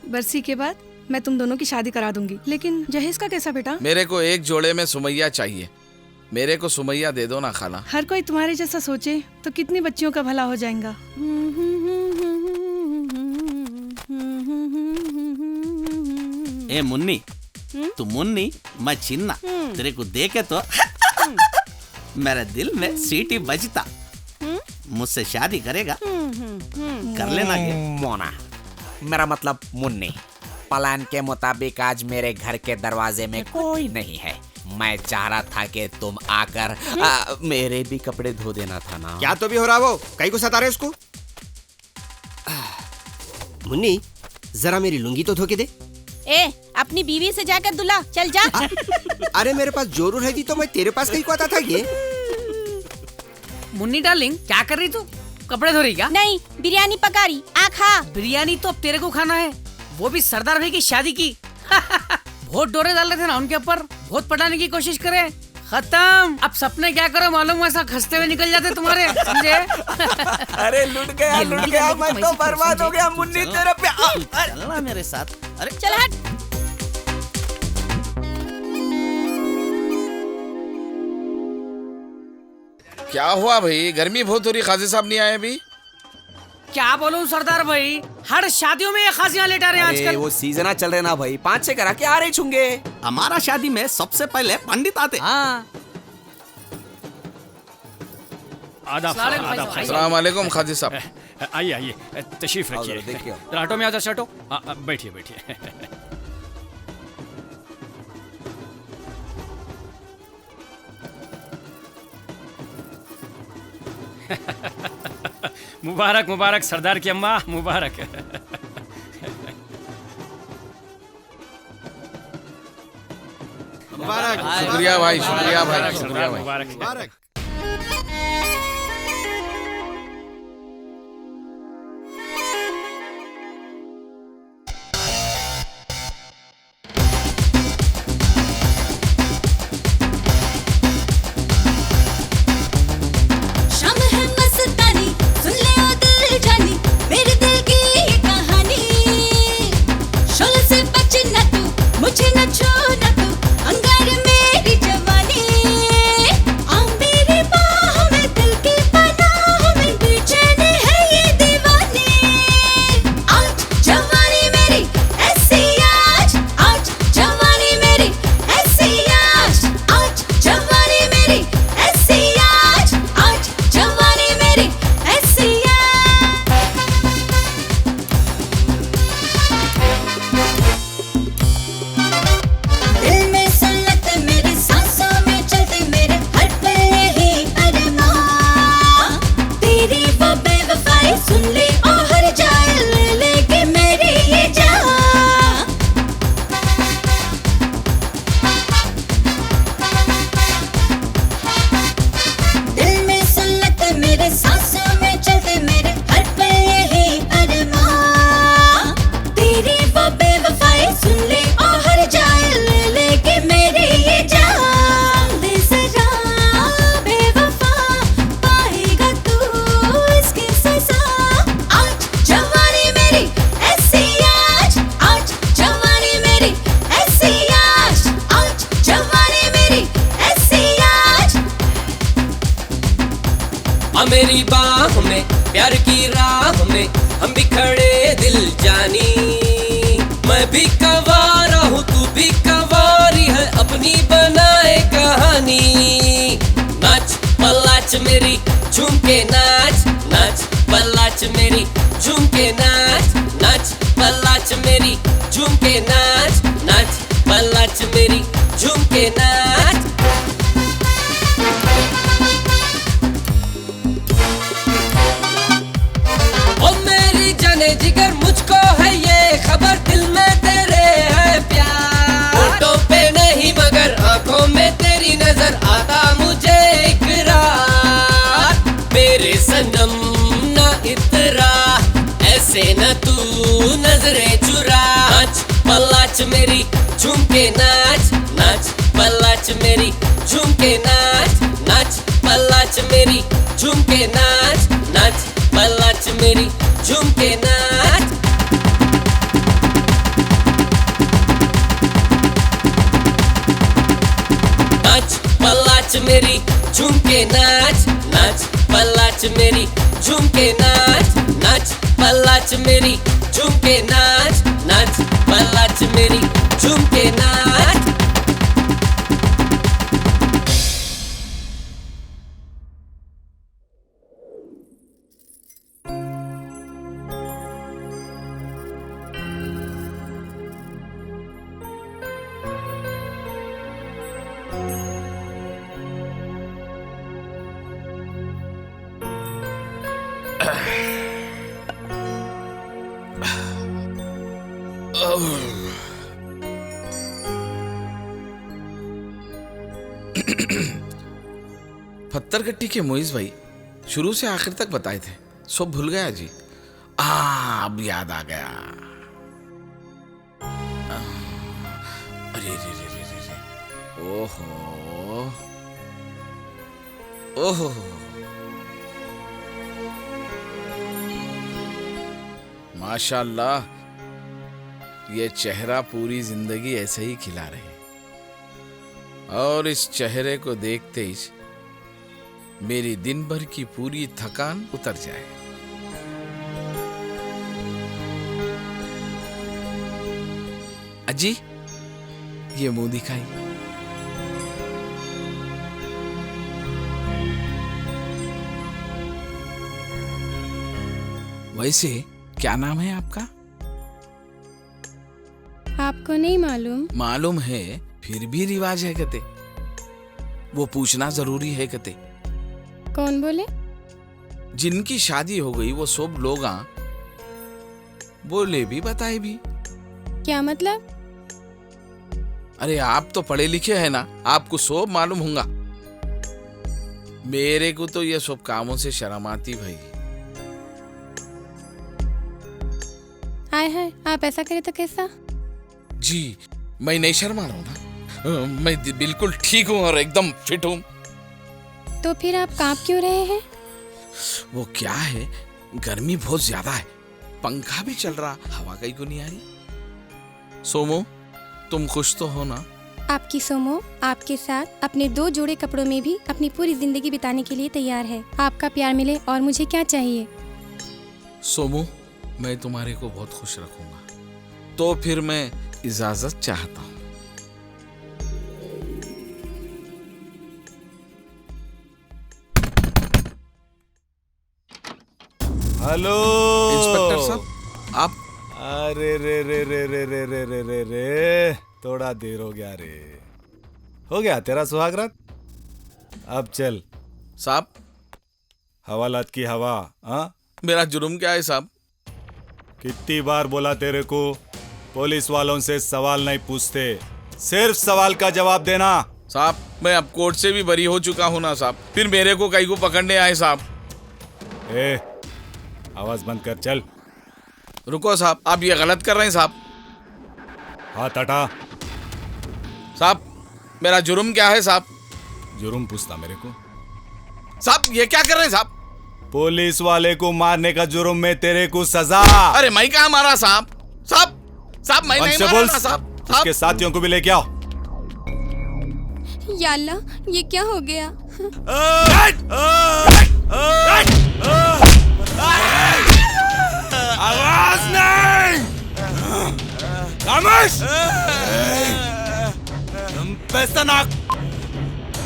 बरसी के बाद मैं तुम दोनों की शादी करा दूंगी, लेकिन जहेज का कैसा बेटा? मेरे को एक जोड़े में सुमैया चाहिए, मेरे को सुमैया दे दो ना खाला। हर कोई तुम्हारे जैसा सोचे तो कितनी बच्चियों का भला हो जाएगा। ए मुन्नी, तू मुन्नी, मैं चिन्ना, तेरे को देखे तो मेरे दिल में सीटी बजता। मुझसे शादी करेगा? कर लेना ये। मोना, मेरा मतलब मुन्नी। प्लान के मुताबिक आज मेरे घर के दरवाजे में कोई नहीं है। मैं चाह रहा था कि तुम आकर मेरे भी कपड़े धो देना था ना। क्या तो भी हो रहा वो, कहीं को सता रहे उसको? मुन्नी, जरा मेरी लुंगी तो धो के दे। ए, अपनी बीवी से जाकर दुला, चल जा। अरे मेरे पास जोरू रहती तो मैं तेरे पास कहीं को आता था ये। मुन्नी डार्लिंग, क्या कर रही तू? कपड़े धो रही क्या? नहीं, बिरयानी पका रही। आ खा। बिरयानी तो अब तेरे को खाना है, वो भी सरदार भाई की शादी की। बहुत डोरे डाल रहे थे ना उनके ऊपर, बहुत पटाने की कोशिश करे, खत्म। अब सपने क्या करो मालूम, ऐसा खसते हुए निकल जाते तुम्हारे, समझे? अरे लुट गया, मैं तो बर्बाद हो गया मुन्नी तेरे पे। चलना मेरे साथ। अरे चल हट। क्या हुआ भाई, गर्मी बहुत हो रही, खाजी साहब नहीं आए अभी? क्या बोलूं सरदार भाई, हर शादियों में ये खासियां लेटा रहे हैं आजकल। वो सीजन चल रहे ना भाई, 5-6 करा के आ रहे छुंगे। हमारा शादी में सबसे पहले पंडित आते। हाँ। अस्सलाम वालेकुम खाजी साहब। आइए आइए, तशरीफ रखिए। ऑटो में आजा शर्टो, बैठिए बैठिए। मुबारक मुबारक सरदार की अम्मा, मुबारक। मुबारक। शुक्रिया भाई, शुक्रिया भाई, शुक्रिया भाई। मुबारक। मुझे न छोड़ना तू, अंगार मेरी जवानी। जवानी। नाच पल्लाच मेरी झूम के नाच, नाच पल्लाच मेरी झूम के नाच, नाच पल्लाच मेरी झूम के नाच, नाच पल्लाच मेरी झूम के नाच। ओ मेरी जाने जिगर मुझको है ये खबर, दिल में तेरे है प्यार। होठों पे नहीं मगर आंखों में तेरी नजर, आता मुझे इकरार। मेरे सनम ना इतरा, ऐसे न तू नजरें चुरा। नाच पल्लाच मेरी झूम के नाच, नाच पल्लाच मेरी झूम के नाच, नाच पल्लाच मेरी झूम के नाच, नाच पल्लाच मेरी झूम के नाच। नाच पल्लाच मेरी झूम के नाच, नाच पल्लाच मेरी झूम के नाच, नाच पल्लाच मेरी झूम के नाच, नाच पल्लाच मेरी झूम के नाच। पत्थरगट्टी के मोइज भाई शुरू से आखिर तक बताए थे, सब भूल गया जी। अब याद आ गया। अरे रे रे रे रे रे, ओहो ओहो, माशाल्लाह, ये चेहरा पूरी जिंदगी ऐसे ही खिला रहे, और इस चेहरे को देखते ही मेरी दिन भर की पूरी थकान उतर जाए। अजी, ये मुंह दिखाई। वैसे क्या नाम है आपका? आपको नहीं मालूम? मालूम है, फिर भी रिवाज है कहते, वो पूछना जरूरी है कहते। कौन बोले? जिनकी शादी हो गई वो सब लोग बोले भी बताए भी। क्या मतलब? अरे आप तो पढ़े लिखे हैं ना, आपको सब मालूम होगा। मेरे को तो ये सब कामों से शर्म आती भाई। आए है, आप ऐसा करें तो कैसा? जी, मैं नहीं शर्मा रहा हूँ ना, मैं बिल्कुल ठीक हूँ और एकदम फिट हूँ। तो फिर आप कांप क्यों रहे हैं? वो क्या है, गर्मी बहुत ज्यादा है, पंखा भी चल रहा, हवा कहीं को नहीं आ रही। सोमो, तुम खुश तो हो ना? आपकी सोमो आपके साथ अपने 2 जोड़े कपड़ों में भी अपनी पूरी जिंदगी बिताने के लिए तैयार है। आपका प्यार मिले और मुझे क्या चाहिए? सोमो, मैं तुम्हारे को बहुत खुश रखूंगा। तो फिर मैं इजाजत चाहता हूँ। हेलो इंस्पेक्टर साहब, आप? अरे रे रे रे रे रे रे रे रे रे, थोड़ा देर हो गया रे। हो गया तेरा सुहागरात? अब चल साहब। हवालात की हवा। हाँ, मेरा जुर्म क्या है साहब? कितनी बार बोला तेरे को, पुलिस वालों से सवाल नहीं पूछते, सिर्फ सवाल का जवाब देना। साहब, मैं अब कोर्ट से भी बरी हो चुका हूँ ना साहब, फिर मेरे को कहीं को पकड़ने आए साहब। ए, आवाज बंद कर, चल। रुको साहब, आप ये गलत कर रहे हैं साहब। हाथ हटा। साहब, मेरा जुर्म क्या है साहब? जुर्म पूछता मेरे को? साहब, ये क्या कर रहे हैं साहब? पुलिस वाले को मारने का जुर्म में तेरे को सजा। अरे मैं कहाँ मारा साहब? साहब, साहब मैं नहीं मारा ना साहब। उसके साथियों को भी लेके आओ। या अल्लाह, ये क्या हो गया? आवाज नहीं। खामोश। तुम पैसा नाक।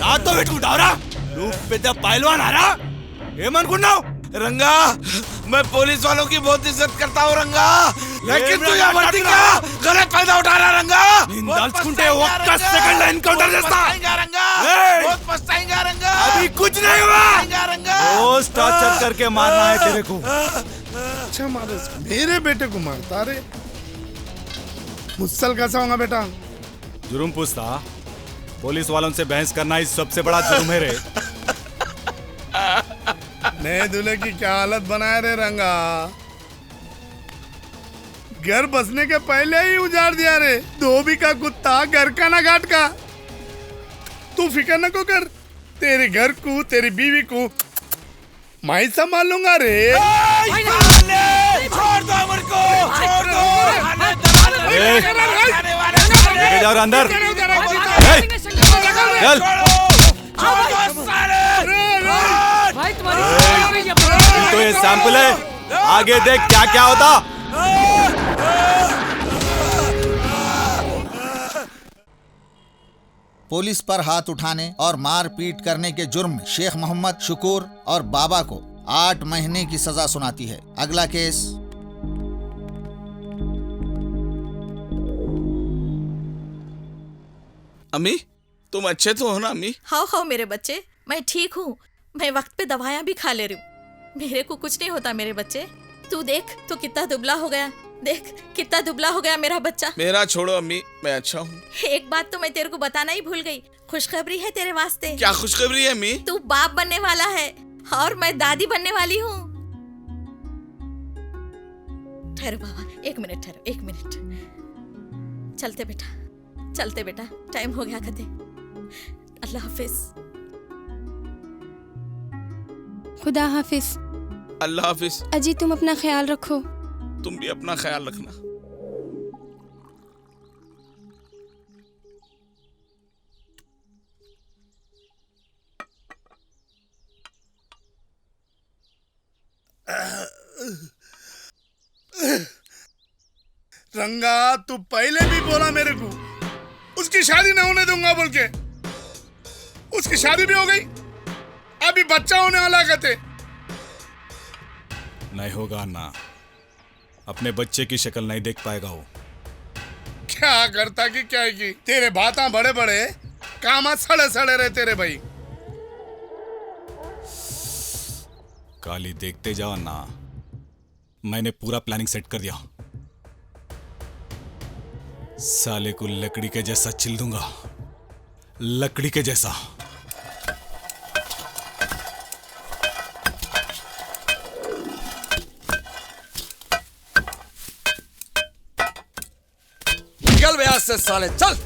तो बेटू डावरा रूप पे जब पहलवान आ रहा ये मन कुन्ना रंगा मैं पुलिस वालों की बहुत इज्जत करता हूँ रंगा, लेकिन तू यहाँ वर्दी का गलत फायदा उठा रहा रंगा। सेकंड एनकाउंटर जैसा रंगा, बहुत पछताएंगा रंगा। अभी कुछ नहीं हुआ रंगा। रोज टॉर्चर करके मारना है तेरे को। अच्छा मारे मेरे बेटे को मारता रे, मुझसल कैसा होगा बेटा? जुर्म पूछता पुलिस वालों से बहस करना ही सबसे बड़ा जुर्म है रे। नए दूल्हे की क्या हालत बनाए रे रंगा, घर बसने के पहले ही उजाड़ दिया रे। धोबी का कुत्ता घर का ना घाट का। तू फिक्र न को कर, तेरे घर को तेरी बीवी को मैं संभाल लूंगा रे। छोड़ दो अमर को, छोड़ दो। जाओ अंदर, चल। तो ये सैंपल है, आगे देख क्या क्या होता। पुलिस पर हाथ उठाने और मारपीट करने के जुर्म में शेख मोहम्मद शुकूर और बाबा को 8 महीने की सजा सुनाती है। अगला केस। अम्मी तुम अच्छे तो हो ना अम्मी? हाँ मेरे बच्चे, मैं ठीक हूँ। मैं वक्त पे दवाइयाँ भी खा ले रही हूँ, मेरे को कुछ नहीं होता मेरे बच्चे। तू देख तो कितना दुबला हो गया, देख कितना दुबला हो गया मेरा बच्चा। मेरा छोड़ो अम्मी, मैं अच्छा हूँ। एक बात तो मैं तेरे को बताना ही भूल गई, खुशखबरी है तेरे वास्ते। क्या खुशखबरी है अम्मी? तू बाप बनने वाला है और मैं दादी बनने वाली हूँ। ठहरो बाबा, एक मिनट ठहरो, एक मिनट। चलते बेटा, चलते बेटा, टाइम हो गया कते। अल्लाह हाफिज। खुदा हाफिज। अल्लाह हाफिज। अजी तुम अपना ख्याल रखो। तुम भी अपना ख्याल रखना। रंगा तू पहले भी बोला मेरे को उसकी शादी ना होने दूंगा बोल के, उसकी शादी भी हो गई, अभी बच्चा होने वाला कहते। नहीं होगा ना, अपने बच्चे की शक्ल नहीं देख पाएगा वो। क्या करता कि क्या की, तेरे बाता बड़े बड़े कामा सड़े सड़े रहे तेरे भाई। काली देखते जाओ ना, मैंने पूरा प्लानिंग सेट कर दिया। साले को लकड़ी के जैसा छिल दूंगा, लकड़ी के जैसा। निकल बे से साले, चल।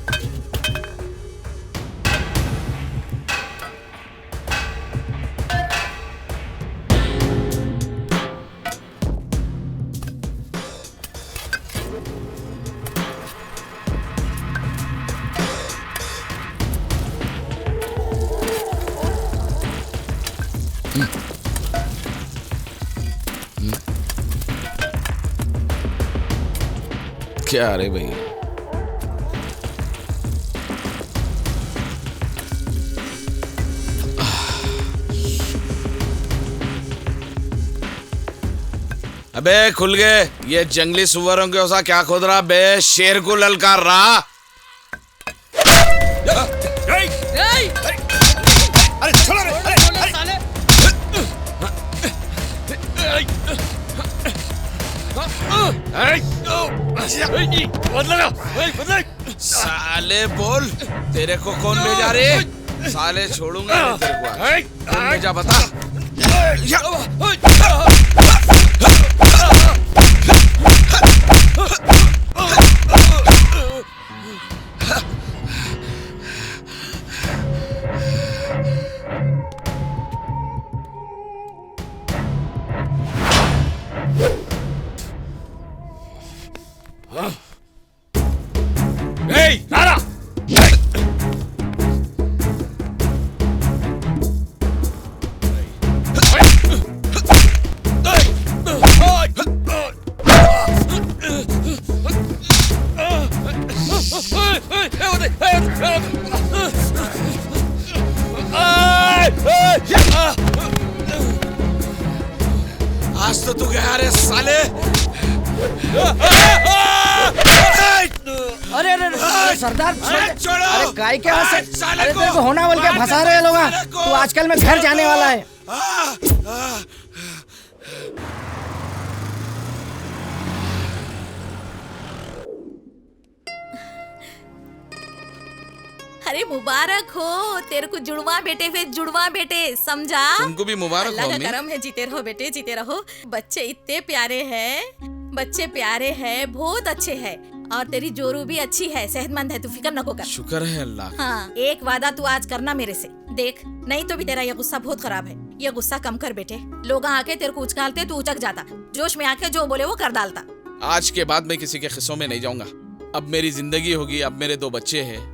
क्या रे भाई, अबे खुल गए। ये जंगली सुअरों के ओसा क्या खोद रहा बे? शेर को ललकार रहा। अरे छोड़ो रे, साले बोल, तेरे को कौन भेजा रे? साले छोड़ूंगा नहीं तेरे को। कौन भेजा बता। नारा सरदार छोड़ो। अरे काय के वहां से साले अरे को। तेरे को होना बोल के मार फंसा दे रहे लोग साले को। तू आजकल में घर जाने वाला है। अरे मुबारक हो तेरे को जुड़वा बेटे फिर जुड़वा बेटे समझा। तुमको भी मुबारक हो अल्लाह का अम्मी। करम है, जीते रहो बेटे जीते रहो। बच्चे इतने प्यारे हैं, बच्चे प्यारे हैं, बहुत अच्छे हैं और तेरी जोरू भी अच्छी है, सेहतमंद है, तू फिक्र न कर। शुक्र है अल्लाह का। हाँ एक वादा तू आज करना मेरे से, देख नहीं तो भी तेरा ये गुस्सा बहुत खराब है। ये गुस्सा कम कर बेटे, लोग आके तेरे को उचकालते तू उचक जाता, जोश में आके जो बोले वो कर डालता। आज के बाद मैं किसी के किस्सों में नहीं जाऊंगा। अब मेरी जिंदगी होगी, अब मेरे 2 बच्चे हैं,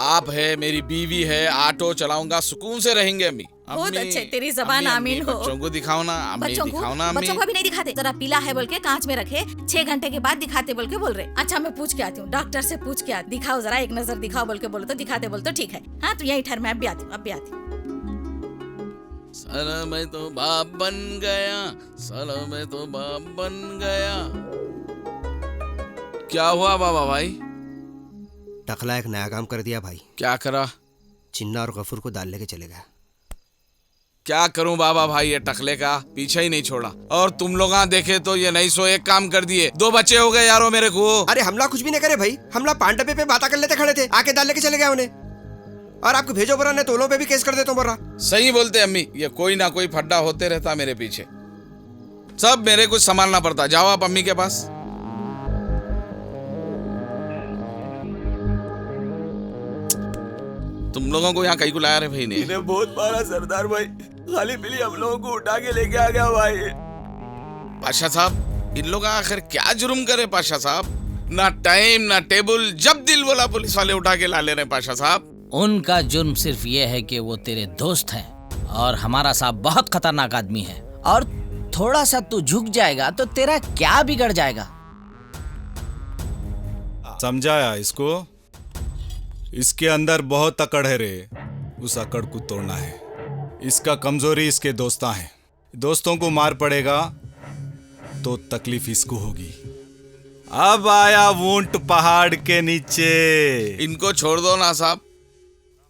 आप है, मेरी बीवी है, ऑटो चलाऊंगा, सुकून से रहेंगे अम्मी। बहुत अम्मी, अच्छे, तेरी जबान अम्मी, आमीन अम्मी, हो। बच्चों को दिखाओ ना अम्मी, बच्चों दिखाओ ना अम्मी। बच्चों को भी नहीं दिखाते, जरा पीला है बोल के कांच में रखे, 6 घंटे के बाद दिखाते बोल के बोल रहे। अच्छा मैं पूछ के आती हूँ, डॉक्टर से पूछ के आती, दिखाओ जरा एक नजर दिखाओ बोल के बोलो तो दिखाते बोल तो ठीक है। हाँ तू यही ठहर, मैं अब भी आती हूँ, अब भी आती हूँ। साला मैं तो बाप बन गया, साला मैं तो बाप बन गया। क्या हुआ बाबा भाई? टकला एक नया काम कर दिया भाई। क्या करा? चिन्ना और गफूर को दाल लेके चले गया। क्या करूं बाबा भाई, ये टकले का पीछे ही नहीं छोड़ा। और तुम लोग देखे तो ये नहीं सो एक काम कर दिए, 2 बच्चे हो गए यारो मेरे को। अरे हमला कुछ भी नहीं करे भाई, हमला पान डब्बे पे बात कर लेते खड़े थे, आके दाल लेके चले गया उन्हें। और आपको भेजो बोरा ने तोलों पे भी केस कर देता हूँ बोरा। सही बोलते अम्मी, ये कोई ना कोई फड्डा होते रहता मेरे पीछे, सब मेरे कुछ संभालना पड़ता। जाओ आप अम्मी के पास। तुम लोगों को यहाँ कहीं को लाया रे भाई ने? इन्हें बहुत मारा सरदार भाई, खाली पीली हम लोगों को उठा के लेके आ गया भाई। पाशा साहब इन लोग आखिर क्या जुर्म करे पाशा साहब? ना टाइम ना टेबल, जब दिल बोला पुलिस वाले उठा के ला ले रहे पाशा साहब। उनका जुर्म सिर्फ ये है कि वो तेरे दोस्त हैं और हमारा साहब बहुत खतरनाक आदमी है, और थोड़ा सा तू झुक जाएगा तो तेरा क्या बिगड़ जाएगा। समझाया इसको? इसके अंदर बहुत अकड़ है रे, उस अकड़ को तोड़ना है। इसका कमजोरी इसके दोस्ता है, दोस्तों को मार पड़ेगा तो तकलीफ इसको होगी। अब आया ऊंट पहाड़ के नीचे। इनको छोड़ दो ना साहब,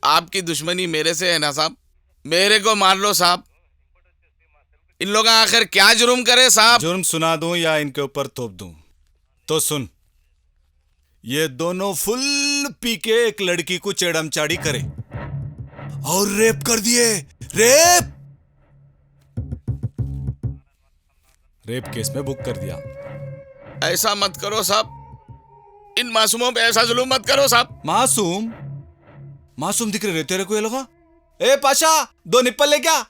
आपकी दुश्मनी मेरे से है ना साहब, मेरे को मार लो साहब। इन लोग आखिर क्या जुर्म करे साहब? जुर्म सुना दूं या इनके ऊपर थोप दूं? तो सुन, ये दोनों फुल पी के एक लड़की को चेड़मचाड़ी करे और रेप कर दिए। रेप केस में बुक कर दिया। ऐसा मत करो साहब, इन मासूमों पे ऐसा जुल्म मत करो साहब। मासूम दिख रहे तेरे को ये लोग? ए पाशा, 2 निप्पल ले क्या?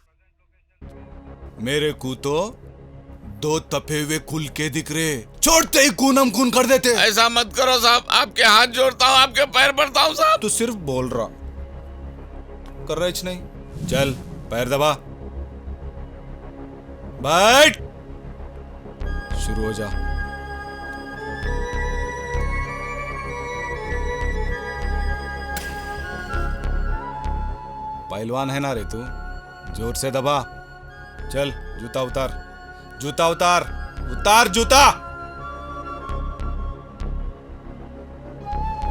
मेरे को तो 2 तपे हुए खुल के दिख रहे, छोड़ते ही खून हम खून कर देते। ऐसा मत करो साहब, आपके हाथ जोड़ता हूँ, आपके पैर पड़ता हूँ साहब। तू सिर्फ बोल रहा, कर रहा कुछ नहीं। चल पैर दबा, बैठ, शुरू हो जा। पहलवान है ना रे तू, जोर से दबा। चल जूता उतार, जूता उतार, उतार जूता।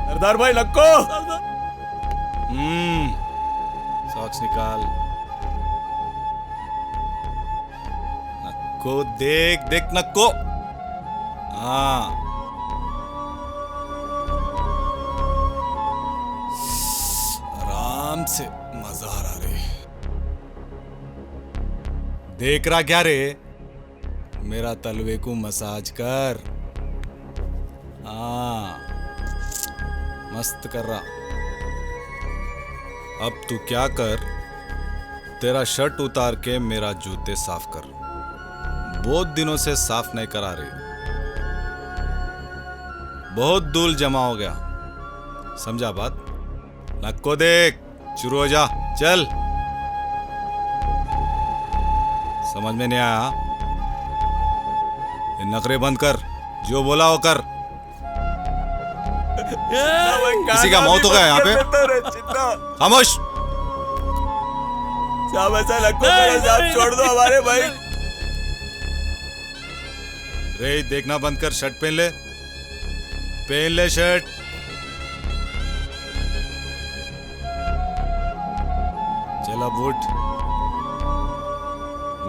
सरदार भाई लक्को। सॉक्स निकाल। नक्को देख, देख नक्को। हाँ आराम से, मजा आ रहा रे। देख रहा क्या रे? मेरा तलवे को मसाज कर। हाँ मस्त कर रहा। अब तू क्या कर, तेरा शर्ट उतार के मेरा जूते साफ कर। बहुत दिनों से साफ नहीं करा रहे, बहुत धूल जमा हो गया, समझा बात? नक्को देख, शुरू हो जा, चल। समझ में नहीं आया? ये नखरे बंद कर, जो बोला वो कर। किसी का मौत हो गया यहाँ पे? खामोश। साहब ऐसा लक्को साहब छोड़ दो हमारे भाई। रे देखना बंद कर, शर्ट पहन ले, पहन ले शर्ट। चल अब उठ।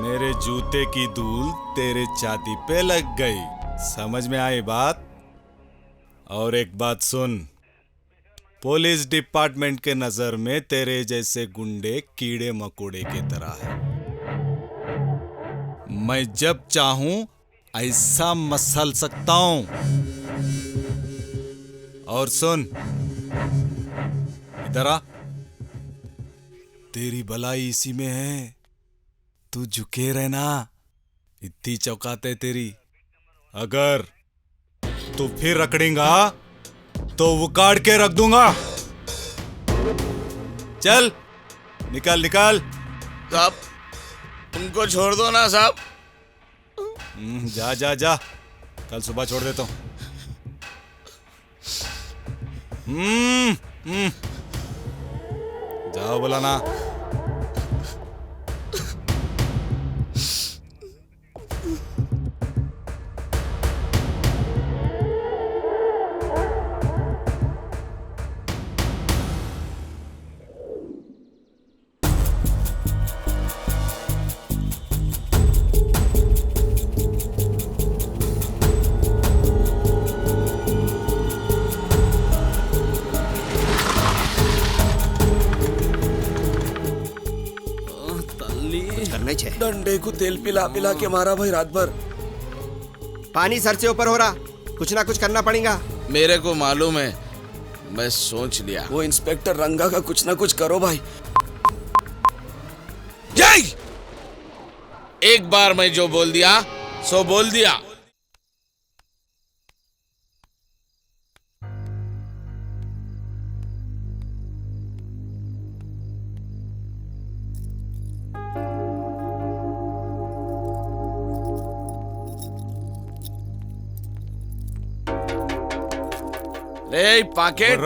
मेरे जूते की धूल तेरे छाती पे लग गई, समझ में आई बात? और एक बात सुन, पुलिस डिपार्टमेंट के नजर में तेरे जैसे गुंडे कीड़े मकोड़े की तरह है। मैं जब चाहूं ऐसा मसल सकता हूं। और सुन, इधर आ, तेरी भलाई इसी में है, तू झुके रहना, इतनी चौकाते तेरी। अगर तू फिर रखड़ेगा तो उकाड़ के रख दूंगा। चल निकल निकल। साहब तुमको छोड़ दो ना साहब। जा जा जा, कल सुबह छोड़ देता हूं। जाओ बोला ना। डंडे को तेल पिला पिला के मारा भाई रात भर। पानी सर से ऊपर हो रहा, कुछ ना कुछ करना पड़ेगा। मेरे को मालूम है, मैं सोच लिया। वो इंस्पेक्टर रंगा का कुछ ना कुछ करो भाई। जय! एक बार मैं जो बोल दिया सो बोल दिया। रे पाकेट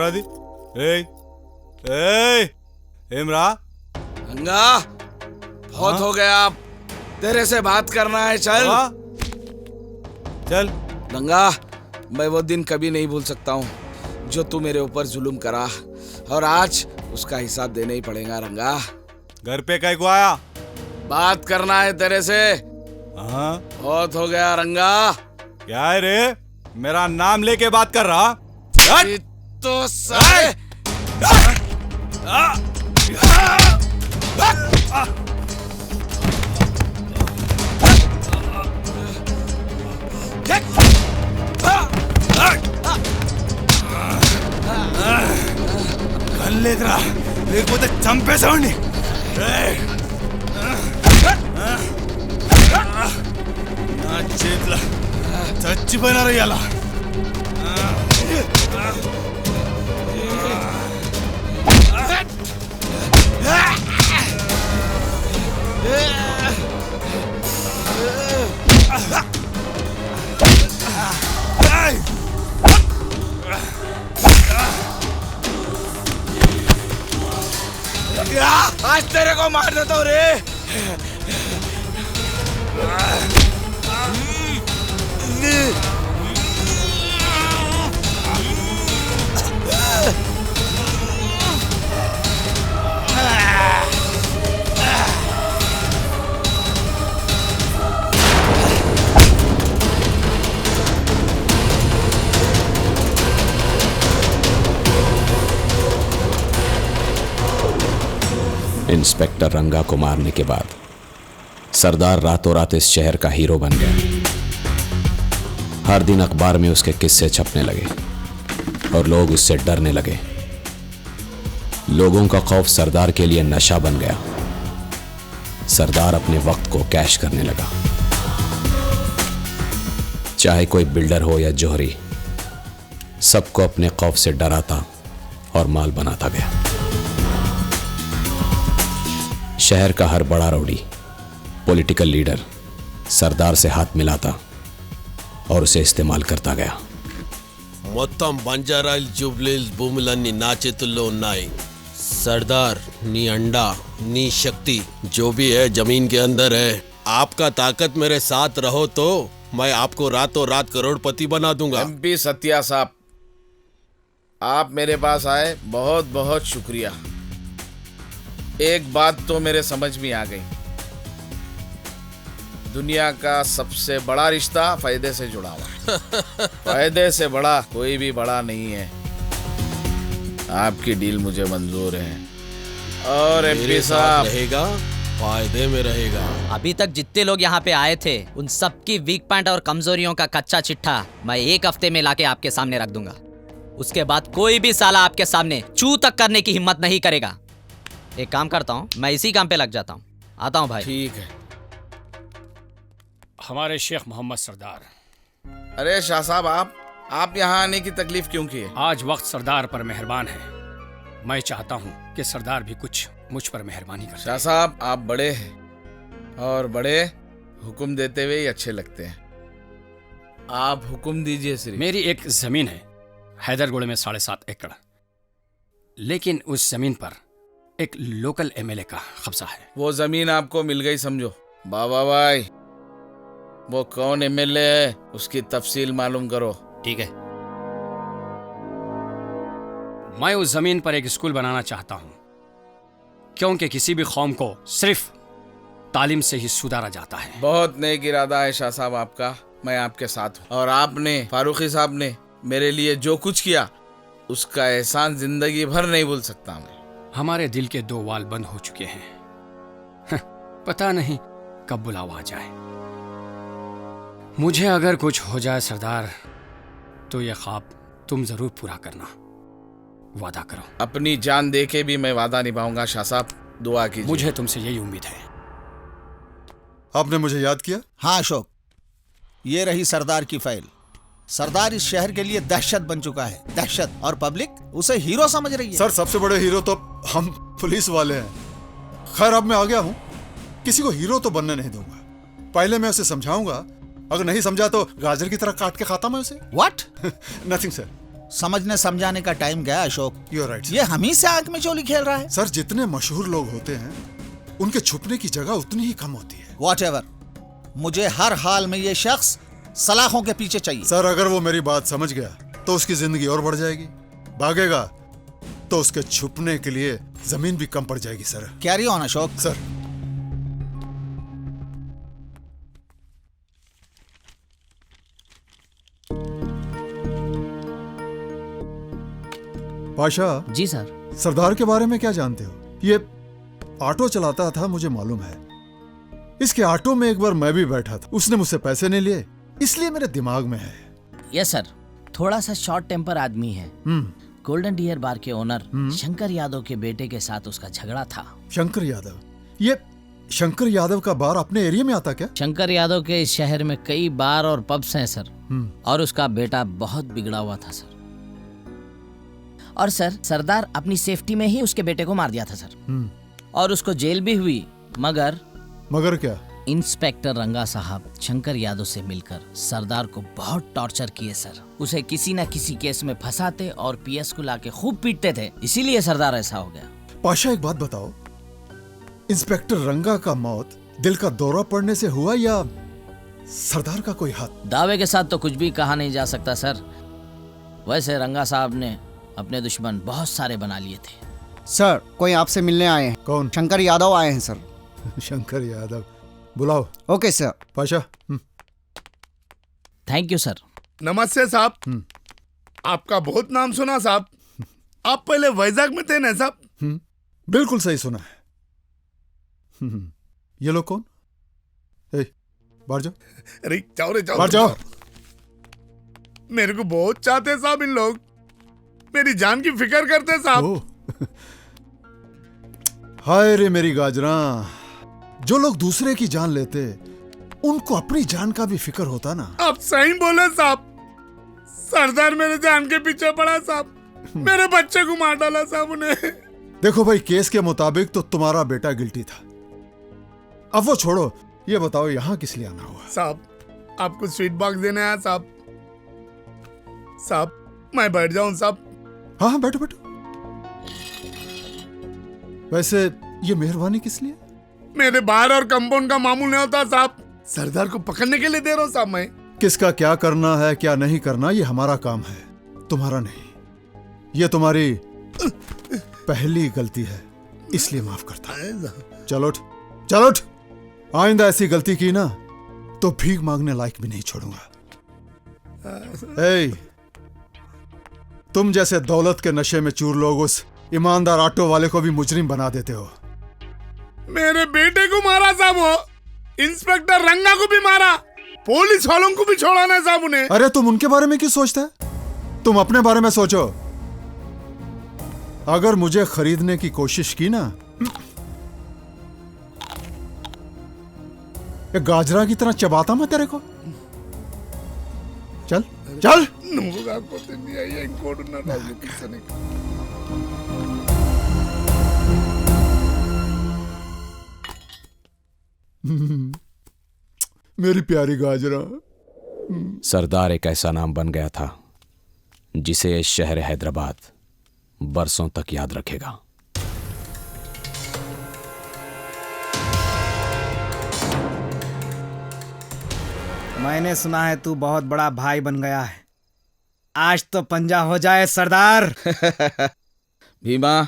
इमरा गंगा, बहुत हो गया, अब तेरे से बात करना है। चल चल गंगा, मैं वो दिन कभी नहीं भूल सकता हूँ जो तू मेरे ऊपर जुल्म करा, और आज उसका हिसाब देना ही पड़ेगा रंगा। घर पे कहीं को आया? बात करना है तेरे से। हाँ बहुत हो गया रंगा। क्या है रे, मेरा नाम लेके बात कर रहा? तो साले కళ్ళేదిరా లేకపోతే చంపేసావండి నా చేతిలో చచ్చిపోయినారు ఇలా आज तेरे को मार देता हूँ रे। इंस्पेक्टर रंगा को मारने के बाद सरदार रातों रात इस शहर का हीरो बन गया। हर दिन अखबार में उसके किस्से छपने लगे और लोग उससे डरने लगे। लोगों का खौफ सरदार के लिए नशा बन गया। सरदार अपने वक्त को कैश करने लगा। चाहे कोई बिल्डर हो या जौहरी, सबको अपने खौफ से डराता और माल बनाता गया। शहर का हर बड़ा रौडी, पॉलिटिकल लीडर सरदार से हाथ मिलाता और उसे इस्तेमाल करता गया। మొత్తం బంజారాయిల్ జూబ్లీస్ భూములన్నీ నా చేతుల్లో ఉన్నాయి। सरदार नी अंडा नी शक्ति जो भी है जमीन के अंदर है। आपका ताकत मेरे साथ रहो तो मैं आपको रातों रात करोड़पति बना दूंगा। एमपी सत्या साहब, आप मेरे पास आए, बहुत बहुत शुक्रिया। एक बात तो मेरे समझ में आ गई, दुनिया का सबसे बड़ा रिश्ता फायदे से जुड़ा हुआ है। फायदे से बड़ा कोई भी बड़ा नहीं है। आपकी डील मुझे मंजूर है। और एमपी साहब रहेगा, फायदे में रहेगा। अभी तक जितने लोग यहाँ पे आए थे उन सबकी वीक पॉइंट और कमजोरियों का कच्चा चिट्ठा मैं 1 हफ्ते में लाके आपके सामने रख दूंगा। उसके बाद कोई भी साला आपके सामने चू तक करने की हिम्मत नहीं करेगा। एक काम करता हूँ, मैं इसी काम पे लग जाता हूँ। आता हूँ भाई। ठीक है। हमारे शेख मोहम्मद सरदार। अरे शाह साहब, आप यहाँ आने की तकलीफ क्यों की है? आज वक्त सरदार पर मेहरबान है। मैं चाहता हूँ कि सरदार भी कुछ मुझ पर मेहरबानी कर। शाह साहब, आप बड़े हैं और बड़े हुक्म देते हुए ही अच्छे लगते हैं। आप हुक्म दीजिए सिर्फ। मेरी एक जमीन है हैदरगुड़ में 7.5 एकड़, लेकिन उस जमीन पर एक लोकल एमएलए का कब्जा है। वो जमीन आपको मिल गई समझो। बाबा भाई, वो कौन एमएलए है उसकी तफसील मालूम करो। ठीक है। मैं उस जमीन पर एक स्कूल बनाना चाहता हूं, क्योंकि किसी भी कौम को सिर्फ तालीम से ही सुधारा जाता है। बहुत नेक इरादा है शाह साहब आपका, मैं आपके साथ हूँ। और आपने, फारूकी साहब ने मेरे लिए जो कुछ किया उसका एहसान जिंदगी भर नहीं भूल सकता मैं। हमारे दिल के 2 वाल बंद हो चुके हैं। पता नहीं कब बुलावा आ जाए। मुझे अगर कुछ हो जाए सरदार, तो ये ख्वाब तुम जरूर पूरा करना। वादा करो। अपनी जान दे के भी मैं वादा निभाऊंगा शाह साहब, दुआ कीजिए। मुझे तुमसे यही उम्मीद है। आपने मुझे याद किया? हाँ अशोक, ये रही सरदार की फाइल। सरदार इस शहर के लिए दहशत बन चुका है, दहशत, और पब्लिक उसे हीरो समझ रही है। सर, सबसे बड़े हीरो तो हम पुलिस वाले हैं। खैर, अब मैं आ गया हूँ, किसी को हीरो तो बनने नहीं दूंगा। पहले मैं उसे समझाऊंगा, अगर नहीं समझा तो गाजर की तरह काट के खाता मैं उसे। व्हाट? Nothing sir. समझने समझाने का टाइम गया अशोक। You are right. ये हम ही से आंख में चोली खेल रहा है। सर, जितने मशहूर लोग होते हैं उनके छुपने की जगह उतनी ही कम होती है। व्हाटएवर, मुझे हर हाल में ये शख्स सलाखों के पीछे चाहिए। सर, अगर वो मेरी बात समझ गया तो उसकी जिंदगी और बढ़ जाएगी। भागेगा तो उसके छुपने के लिए जमीन भी कम पड़ जाएगी। Sir, carry on Ashok. Sir, Pasha ji sir. सरदार के बारे में क्या जानते हो? ये ऑटो चलाता था, मुझे मालूम है। इसके ऑटो में एक बार मैं भी बैठा था। उसने मुझसे पैसे नहीं लिए, इसलिए मेरे दिमाग में है। यस सर, थोड़ा सा शॉर्ट टेम्पर आदमी है। गोल्डन डियर बार के ओनर शंकर यादव के बेटे के साथ उसका झगड़ा था। शंकर यादव? ये शंकर यादव का बार अपने एरिया में आता क्या? शंकर यादव के इस शहर में कई बार और पब्स हैं सर। और उसका बेटा बहुत बिगड़ा हुआ था सर। और सर, सरदार अपनी सेफ्टी में ही उसके बेटे को मार दिया था सर। और उसको जेल भी हुई, मगर क्या? इंस्पेक्टर रंगा साहब शंकर यादव से मिलकर सरदार को बहुत टॉर्चर किए सर। उसे किसी न किसी केस में फंसाते और पीएस को लाके खूब पीटते थे, इसीलिए सरदार ऐसा हो गया। पाशा, एक बात बताओ, इंस्पेक्टर रंगा का मौत दिल का दौरा पड़ने से हुआ या सरदार का कोई हाथ? दावे के साथ तो कुछ भी कहा नहीं जा सकता सर। वैसे रंगा साहब ने अपने दुश्मन बहुत सारे बना लिए थे। सर, कोई आपसे मिलने आए हैं। कौन? शंकर यादव आए हैं सर। शंकर यादव, बुलाओ। Okay sir. Pasha. Thank you sir. नमस्ते साहब। आपका बहुत नाम सुना साहब। आप पहले वैजाग में थे ना साहब? बिल्कुल सही सुना है। ये लोग कौन? बाहर जाओ। अरे जाओ रे जाओ। बाहर जाओ। मेरे को बहुत चाहते साहब इन लोग, मेरी जान की फिक्र करते साहब। हाय रे मेरी गाजरा, जो लोग दूसरे की जान लेते उनको अपनी जान का भी फिक्र होता ना। आप सही बोले साहब। सरदार मेरे जान के पीछे पड़ा साहब, मेरे बच्चे को मार डाला साहब उन्हें। देखो भाई, केस के मुताबिक तो तुम्हारा बेटा गिल्टी था। अब वो छोड़ो, ये बताओ यहाँ किस लिए आना हुआ? साहब, आपको स्वीट बॉक्स देने आया साहब। साहब, मैं बैठ जाऊं साहब? हाँ, बैठो बैठो। वैसे ये मेहरबानी किस लिए? मेरे बाहर और कंपाउंड का मामूल नहीं होता साहब, सरदार को पकड़ने के लिए दे रहा हूँ साहब मैं। किसका क्या करना है क्या नहीं करना ये हमारा काम है, तुम्हारा नहीं। ये तुम्हारी पहली गलती है। इसलिए माफ करता हूं। चल उठ, चल उठ। आइंदा ऐसी गलती की ना तो भीख मांगने लायक भी नहीं छोड़ूंगा। ए, तुम जैसे दौलत के नशे में चूर लोग उस ईमानदार ऑटो वाले को भी मुजरिम बना देते हो। मेरे बेटे को मारा साहब, वो इंस्पेक्टर रंगा को भी मारा, पुलिस वालों को भी छोड़ा ना साहब उन्हें। अरे तुम उनके बारे में क्यों सोचते हैं? तुम अपने बारे में सोचो। अगर मुझे खरीदने की कोशिश की ना, ये गाजरा की तरह चबाता मैं तेरे को। चल चल। मेरी प्यारी गाजरा। सरदार एक ऐसा नाम बन गया था जिसे ये शहर हैदराबाद बरसों तक याद रखेगा। मैंने सुना है तू बहुत बड़ा भाई बन गया है। आज तो पंजा हो जाए सरदार। भीमा,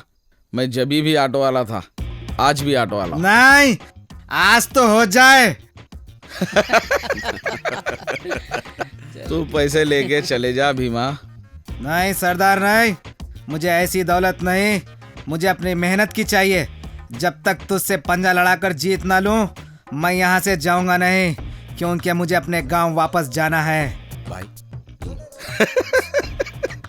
मैं जभी भी ऑटो वाला था, आज भी ऑटो वाला। नहीं, आज तो हो जाए। तू पैसे लेके चले जा भीमा। नहीं सरदार नहीं, मुझे ऐसी दौलत नहीं, मुझे अपनी मेहनत की चाहिए। जब तक तुझसे पंजा लड़ाकर जीत ना लूं, मैं यहाँ से जाऊंगा नहीं, क्योंकि मुझे अपने गांव वापस जाना है। भाई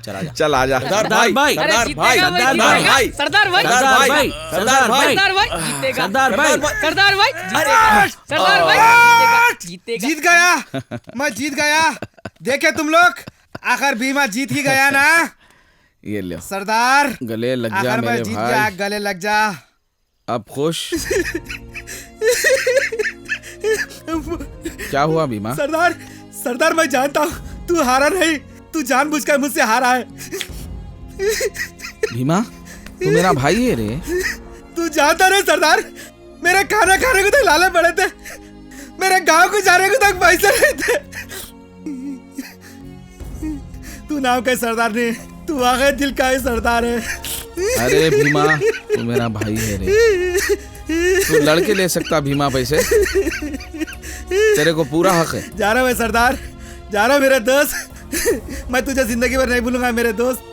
चला जा, चल आजा। सरदार भाई, सरदार भाई, सरदार भाई, सरदार भाई, सरदार भाई, सरदार भाई, सरदार भाई जीतेगा, सरदार भाई, सरदार भाई जीतेगा, सरदार भाई जीतेगा। जीत गया, मैं जीत गया। देखे तुम लोग, आखिर भीमा जीत ही गया ना। ये ले सरदार, गले लग जा आखिर मैं मेरे जीत गया, भाई। गले लग जा। अब खुश? क्या हुआ भीमा? सरदार, सरदार मैं जानता हूँ तू हारा नहीं, तू जानबूझकर मुझसे हारा है। भीमा, तू मेरा भाई है रे। तू जानता नहीं सरदार, मेरे खाना खाने को तक लाले पड़े थे, मेरे गांव को जाने को तक पैसे नहीं थे। तू नाम का सरदार नहीं, तू वाकई दिल का ही सरदार है। अरे भीमा, तू मेरा भाई है रे। तू लड़के ले सकता भीमा पैसे, तेरे को पूरा हक है। जा रहा मैं सरदार, जा रहा मेरे दोस्त। मैं तुझे जिंदगी भर नहीं भूलूंगा मेरे दोस्त।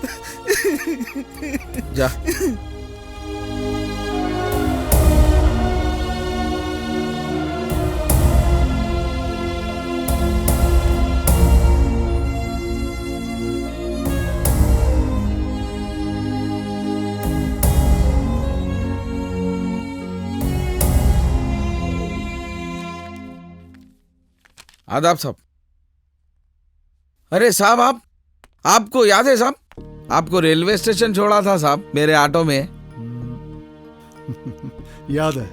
जा। आदाब साहब। अरे साहब, आपको याद है साहब, आपको रेलवे स्टेशन छोड़ा था साहब मेरे ऑटो में। याद है,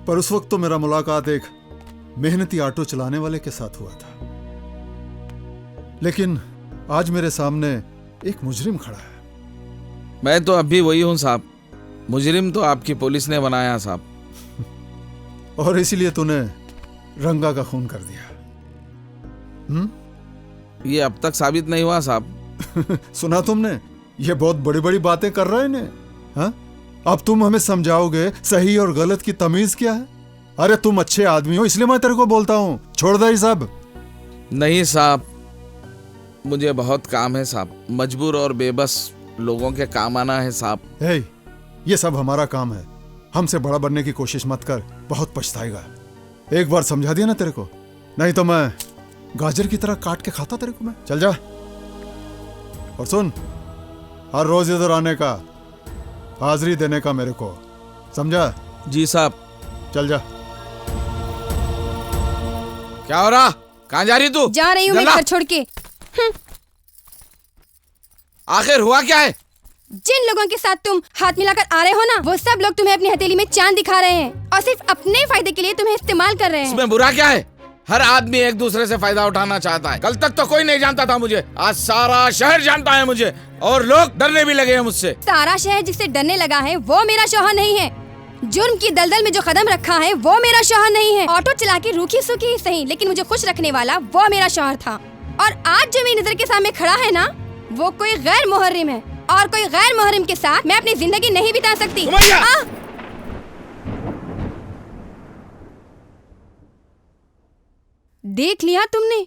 पर उस वक्त तो मेरा मुलाकात एक मेहनती ऑटो चलाने वाले के साथ हुआ था, लेकिन आज मेरे सामने एक मुजरिम खड़ा है। मैं तो अब भी वही हूं साहब, मुजरिम तो आपकी पुलिस ने बनाया साहब। और इसीलिए तूने रंगा का खून कर दिया। ये अब तक साबित नहीं हुआ साहब। सुना तुमने, ये बहुत बड़ी बड़ी बातें कर रहे हैं। हाँ? अब तुम हमें समझाओगे सही और गलत की तमीज क्या है? अरे तुम अच्छे आदमी हो, इसलिए मैं तेरे को बोलता हूँ, छोड़ दे ये सब। नहीं साहब, मुझे बहुत काम है साहब, मजबूर और बेबस लोगों के काम आना है साहब। ये सब हमारा काम है, हमसे बड़ा बनने की कोशिश मत कर, बहुत पछताएगा। एक बार समझा दिया ना तेरे को, नहीं तो मैं गाजर की तरह काट के खाता तेरे को मैं। चल जा। और सुन, हर रोज इधर आने का, हाजिरी देने का मेरे को, समझा? जी साहब। चल जा। क्या हो रहा? कहाँ जा रही तू? जा रही हूँ मैं घर छोड़ के। आखिर हुआ क्या है? जिन लोगों के साथ तुम हाथ मिलाकर आ रहे हो ना, वो सब लोग तुम्हें अपनी हथेली में चांद दिखा रहे हैं और सिर्फ अपने फायदे के लिए तुम्हें इस्तेमाल कर रहे हैं। इसमें बुरा क्या है? हर आदमी एक दूसरे से फायदा उठाना चाहता है। कल तक तो कोई नहीं जानता था मुझे, आज सारा शहर जानता है मुझे, और लोग डरने भी लगे हैं मुझसे। सारा शहर जिससे डरने लगा है वो मेरा शौहर नहीं है। जुर्म की दलदल में जो कदम रखा है वो मेरा शौहर नहीं है। ऑटो चला के रूखी सूखी ही सही, लेकिन मुझे खुश रखने वाला वो मेरा शौहर था। और आज जो मेरी नजर के सामने खड़ा है ना, वो कोई गैर मुहर्रिम है, और कोई गैर मुहर्रम के साथ मैं अपनी जिंदगी नहीं बिता सकती। देख लिया तुमने,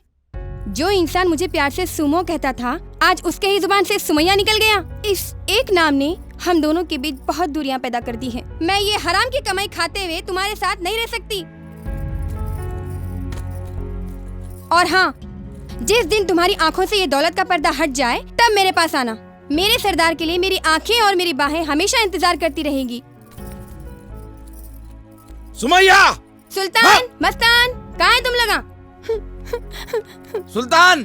जो इंसान मुझे प्यार से सुमो कहता था, आज उसके ही जुबान से सुमैया निकल गया। इस एक नाम ने हम दोनों के बीच बहुत दूरियां पैदा कर दी हैं। मैं ये हराम की कमाई खाते हुए तुम्हारे साथ नहीं रह सकती। और हाँ, जिस दिन तुम्हारी आंखों से ये दौलत का पर्दा हट जाए, तब मेरे पास आना। मेरे सरदार के लिए मेरी आंखें और मेरी बाहें हमेशा इंतजार करती रहेंगी। सुमैया! सुल्तान, मस्तान, कहाँ है तुम लगा? सुल्तान,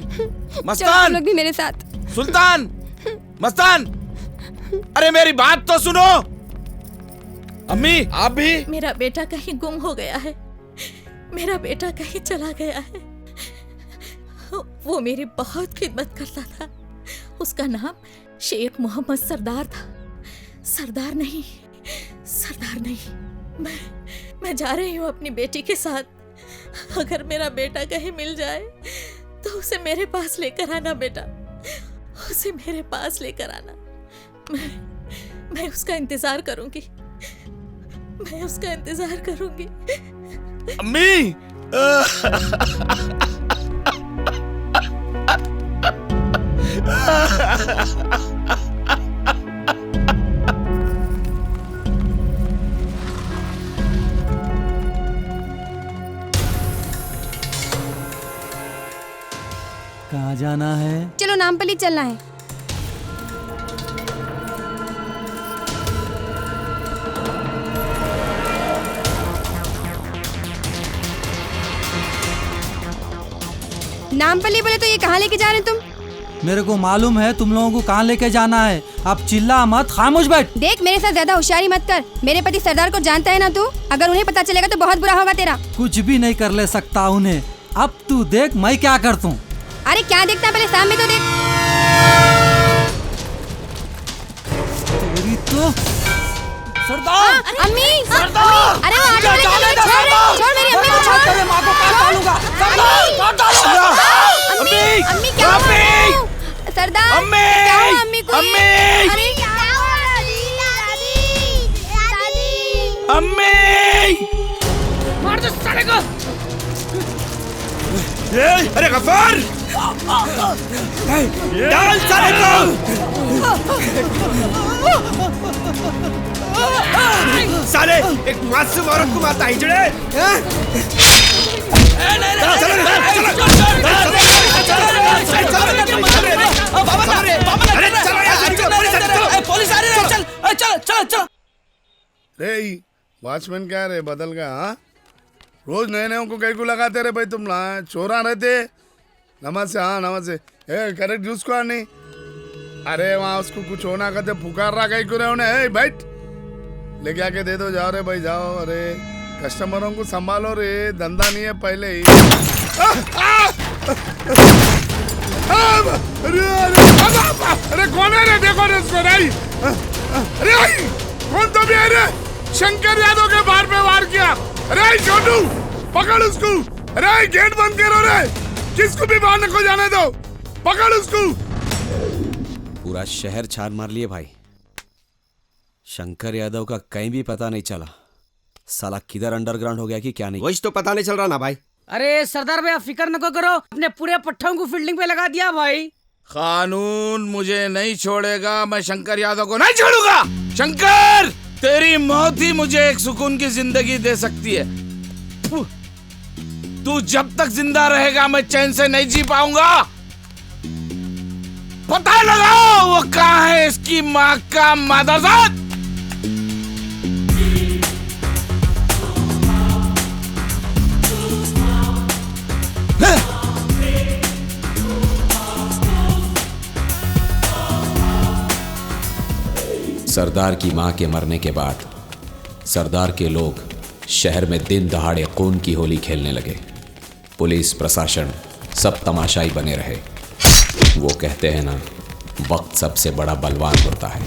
मस्तान, तुम लोग भी मेरे साथ। सुल्तान, मस्तान, अरे मेरी बात तो सुनो। अम्मी, आप भी? मेरा बेटा कहीं गुम हो गया है, मेरा बेटा कहीं चला गया है। वो मेरी बहुत खिदमत करता था। उसका नाम शेख मोहम्मद सरदार था। सरदार नहीं, सरदार नहीं। मैं जा रही हूँ अपनी बेटी के साथ। अगर मेरा बेटा कहीं मिल जाए तो उसे मेरे पास लेकर आना बेटा, उसे मेरे पास लेकर आना। मैं उसका इंतजार करूंगी, मैं उसका इंतजार करूंगी। अम्मी! कहाँ जाना है? चलो नामपल्ली चलना है। नामपल्ली बोले तो ये कहाँ लेके जा रहे तुम? मेरे को मालूम है तुम लोगों को कहाँ लेके जाना है। अब चिल्ला मत, खामोश बैठ। देख, मेरे साथ ज्यादा होशियारी मत कर। मेरे पति सरदार को जानता है ना तू? अगर उन्हें पता चलेगा तो बहुत बुरा होगा तेरा। कुछ भी नहीं कर ले सकता उन्हें। अब तू देख मैं क्या करता हूँ। अरे क्या देखता, पहले सामने तो देख। तेरी तो सरदार! अम्मी! सरदार! अरे वो ऑटो वाले चलो, छोड़ मेरी अम्मी को, छोड़। तेरे माँ को काट डालूंगा। सरदार! काट डालूंगा। अम्मी! अम्मी क्या हुआ? सरदार! अम्मी! क्या हुआ अम्मी को? अम्मी! अरे क्या हुआ? अम्मी! मार दो साले को! अरे गफ्फार! डाल साले को! साले, एक मासूम औरत को मारता है जड़े। पुलिस आ रही है। चल चल चल। रे वॉचमैन क्या रे बदल गया? हाँ, रोज नए नए को कहीं को लगाते रहे भाई। तुम चोरा रहते। नमस्ते से, हाँ नमस्ते से। करेक्ट जूस को नहीं। अरे वहाँ उसको कुछ होना कहते पुकार रहा कहीं को रहे उन्हें। बैठ, लेके आके दे दो। जाओ रे भाई जाओ। अरे कस्टमरों को संभालो रे, धंधा नहीं है पहले ही। अरे कौन है रे? देखो रे उसको। अरे कौन तो भी है रे? शंकर यादव के बार पे वार किया। अरे छोटू पकड़ उसको। अरे गेट बंद करो रे, किसको भी बाहर न जाने दो। पकड़ उसको। पूरा शहर छान मार लिए भाई। शंकर यादव का कहीं भी पता नहीं चला। साला किधर अंडरग्राउंड हो गया कि क्या नहीं, वही तो पता नहीं चल रहा ना भाई। अरे सरदार भाई आप फिक्र न करो, अपने पूरे पट्टों को फील्डिंग पे लगा दिया भाई। कानून मुझे नहीं छोड़ेगा, मैं शंकर यादव को नहीं छोड़ूंगा। शंकर, तेरी मौत ही मुझे एक सुकून की जिंदगी दे सकती है। तू जब तक जिंदा रहेगा मैं चैन से नहीं जी पाऊंगा। पता लगाओ वो कहाँ है, इसकी माँ का मादाजात। सरदार की मां के मरने के बाद सरदार के लोग शहर में दिन दहाड़े खून की होली खेलने लगे। पुलिस प्रशासन सब तमाशाई बने रहे। वो कहते हैं ना, वक्त सबसे बड़ा बलवान होता है।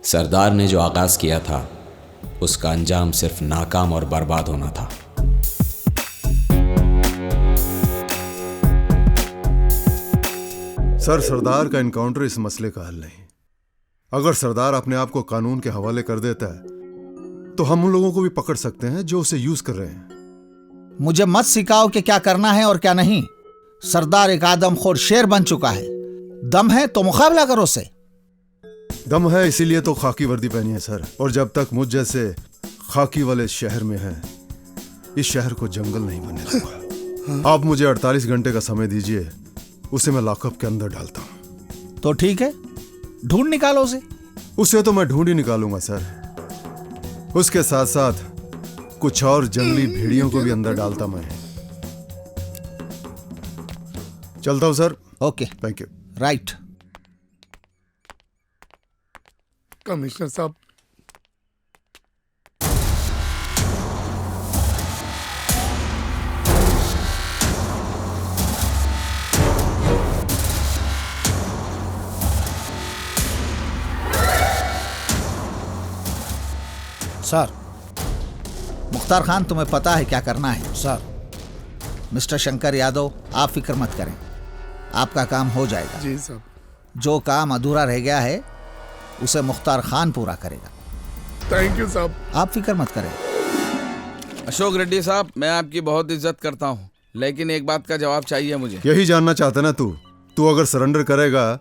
सरदार ने जो आगाज किया था उसका अंजाम सिर्फ नाकाम और बर्बाद होना था। सर, सरदार का इनकाउंटर इस मसले का हल नहीं। अगर सरदार अपने आप को कानून के हवाले कर देता है तो हम उन लोगों को भी पकड़ सकते हैं जो उसे यूज कर रहे हैं। मुझे मत सिखाओ कि क्या करना है और क्या नहीं। सरदार एक आदमखोर शेर बन चुका है। दम है तो मुकाबला करो उससे। दम है इसीलिए तो खाकी वर्दी पहनी है सर। और जब तक मुझ जैसे खाकी वाले शहर में है, इस शहर को जंगल नहीं बनने दूंगा। आप मुझे 48 घंटे का समय दीजिए, उसे मैं लॉकअप के अंदर डालता हूं। तो ठीक है, ढूंढ निकालो उसे। उसे तो मैं ढूंढ ही निकालूंगा सर। उसके साथ साथ कुछ और जंगली भेड़ियों को भी अंदर डालता मैं। चलता हूं sir. Okay, thank you. Right. Commissioner साहब, सर, मुख्तार खान तुम्हें पता है क्या करना है। सर, मिस्टर शंकर यादव, आप फिक्र मत करें, आपका काम हो जाएगा। जी साहब। जो काम अधूरा रह गया है उसे मुख्तार खान पूरा करेगा। थैंक यू साहब। आप फिक्र मत करें। अशोक रेड्डी साहब, मैं आपकी बहुत इज्जत करता हूँ, लेकिन एक बात का जवाब चाहिए मुझे। यही जानना चाहता ना तू अगर सरेंडर करेगा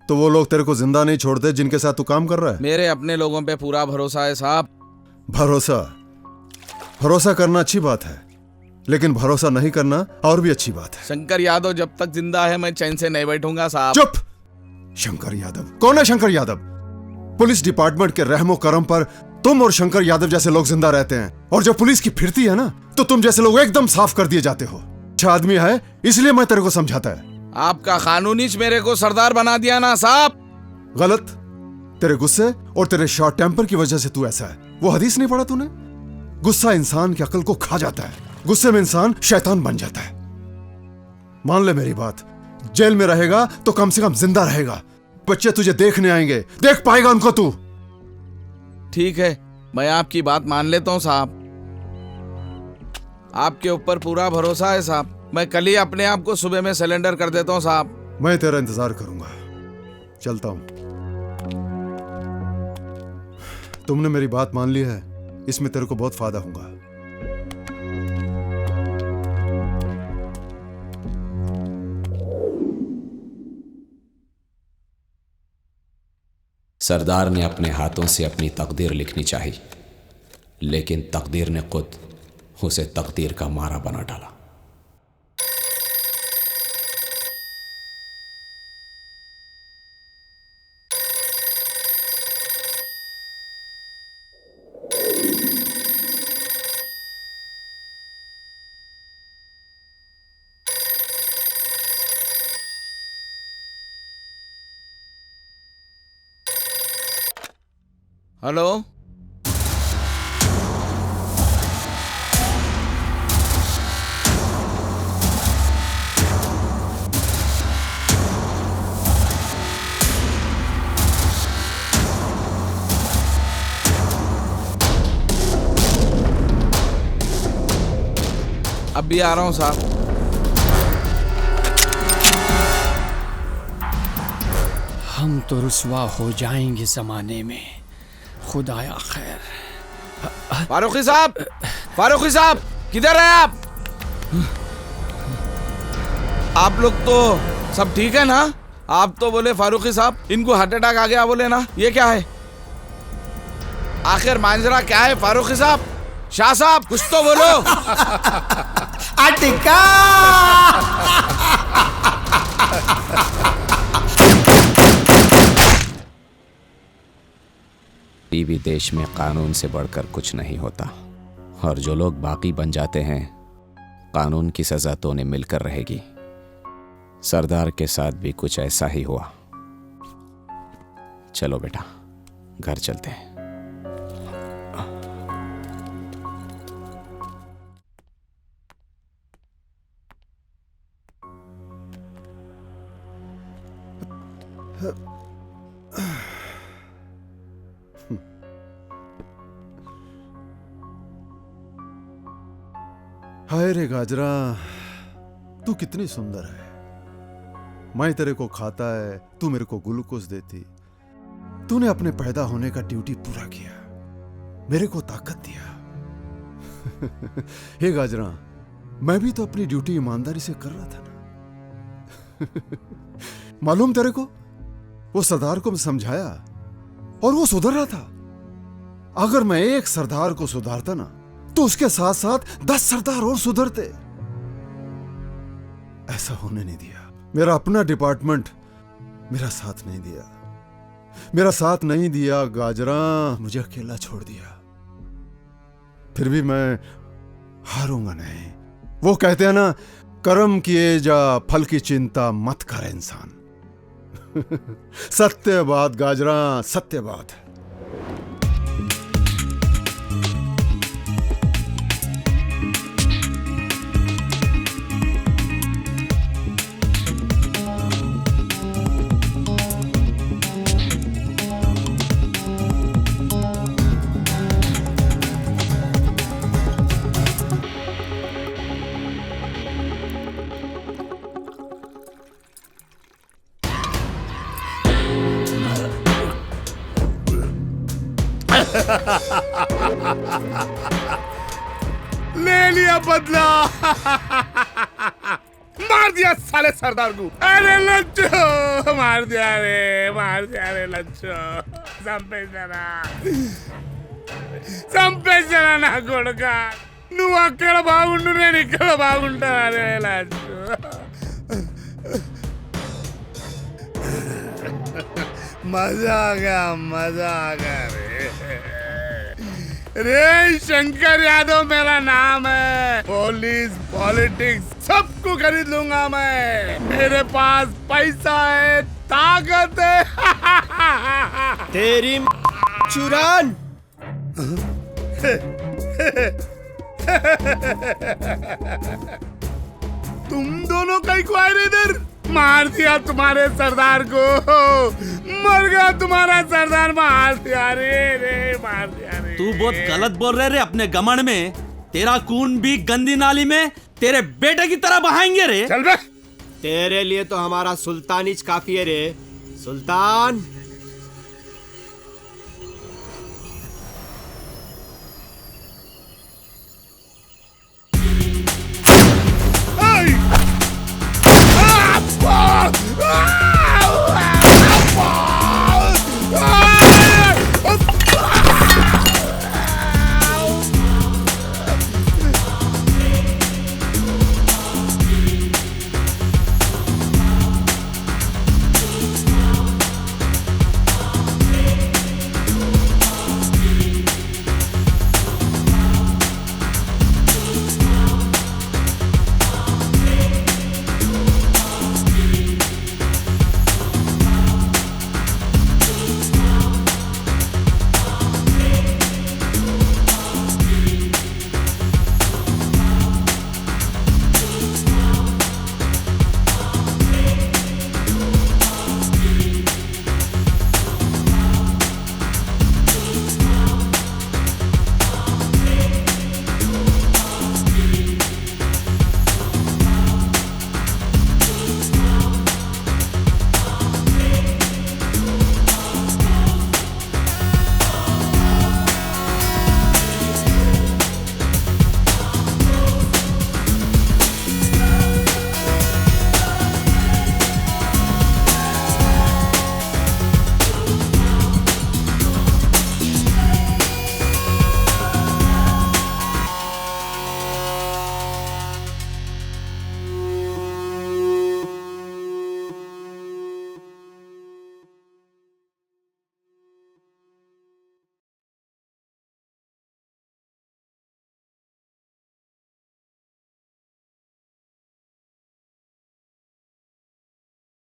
तो वो लोग तेरे को जिंदा नहीं छोड़ते जिनके साथ तू काम कर रहा है। मेरे अपने लोगों पे पूरा भरोसा है साहब। भरोसा करना अच्छी बात है, लेकिन भरोसा नहीं करना और भी अच्छी बात है। शंकर यादव जब तक जिंदा है मैं चैन से नहीं बैठूंगा साहब। चुप। शंकर यादव कौन है? शंकर यादव पुलिस डिपार्टमेंट के रहमो करम पर तुम और शंकर यादव जैसे लोग जिंदा रहते हैं, और जब पुलिस की फिरती है ना तो तुम जैसे लोग एकदम साफ कर दिए जाते हो। अच्छा आदमी है इसलिए मैं तेरे को समझाता है। आपका कानूनी मेरे को सरदार बना दिया ना साहब। गलत। तेरे गुस्से और तेरे शॉर्ट टेम्पर की वजह से तू ऐसा है। वो हदीस नहीं पढ़ा तूने? गुस्सा इंसान की अकल को खा जाता है, गुस्से में इंसान शैतान बन जाता है। मान ले मेरी बात, जेल में रहेगा तो कम से कम जिंदा रहेगा। बच्चे तुझे देखने आएंगे, देख पाएगा उनको तू। ठीक है, मैं आपकी बात मान लेता हूँ साहब। आपके ऊपर पूरा भरोसा है साहब। मैं कल ही अपने आप को सुबह में सिलेंडर कर देता हूँ साहब। मैं तेरा इंतजार करूंगा। चलता हूं। तुमने मेरी बात मान ली है, इसमें तेरे को बहुत फायदा होगा। सरदार ने अपने हाथों से अपनी तकदीर लिखनी चाहिए, लेकिन तकदीर ने खुद उसे तकदीर का मारा बना डाला। हेलो, अब भी आ रहा हूं साहब। हम तो रुसवा हो जाएंगे जमाने में, खुदाया खैर। फारूकी साहब, फारूकी साहब, किधर हैं आप? आप लोग तो सब ठीक है ना? आप तो बोले फारूकी साहब इनको हार्ट अटैक आ गया बोले ना, ये क्या है? आखिर मांजरा क्या है फारूकी साहब? शाह साहब कुछ तो बोलो। अटिका। टीवी देश में कानून से बढ़कर कुछ नहीं होता, और जो लोग बाकी बन जाते हैं कानून की सजा तो उन्हें मिलकर रहेगी। सरदार के साथ भी कुछ ऐसा ही हुआ। चलो बेटा, घर चलते हैं। हाय रे गाजरा, तू कितनी सुंदर है। मैं तेरे को खाता है, तू मेरे को ग्लूकोज देती। तूने अपने पैदा होने का ड्यूटी पूरा किया, मेरे को ताकत दिया। हे गाजरा, मैं भी तो अपनी ड्यूटी ईमानदारी से कर रहा था ना। मालूम तेरे को, वो सरदार को मैं समझाया और वो सुधर रहा था। अगर मैं एक सरदार को सुधारता ना तो उसके साथ साथ 10 सरदार और सुधरते। ऐसा होने नहीं दिया। मेरा अपना डिपार्टमेंट मेरा साथ नहीं दिया, मेरा साथ नहीं दिया गाजरा, मुझे अकेला छोड़ दिया। फिर भी मैं हारूंगा नहीं। वो कहते हैं ना, कर्म किए जा फल की चिंता मत कर इंसान। सत्य बात गाजरा, सत्य बात है। ले लिया बदला। मार दिया साले सरदार को। अरे लच्चो, मार दिया रे लच्चो। చంపేశారా నా కొడుక? నువ్వు అక్కడ బాగుండు, నేను ఇక్కడ బాగుంటానా రే లచ్చు? मजा आ गया रे शंकर यादव मेरा नाम है। पुलिस पॉलिटिक्स सबको खरीद लूंगा मैं। मेरे पास पैसा है, ताकत है। तेरी चुरान। तुम दोनों कहीं को आए इधर? मार दिया तुम्हारे सरदार को, मर गया तुम्हारा सरदार, मार दिया रे मार दिया रे। तू बहुत गलत बोल रहे रे। अपने घमंड में तेरा खून भी गंदी नाली में तेरे बेटे की तरह बहाएंगे रे। चल बे। तेरे लिए तो हमारा सुल्तानीज काफी है रे। सुल्तान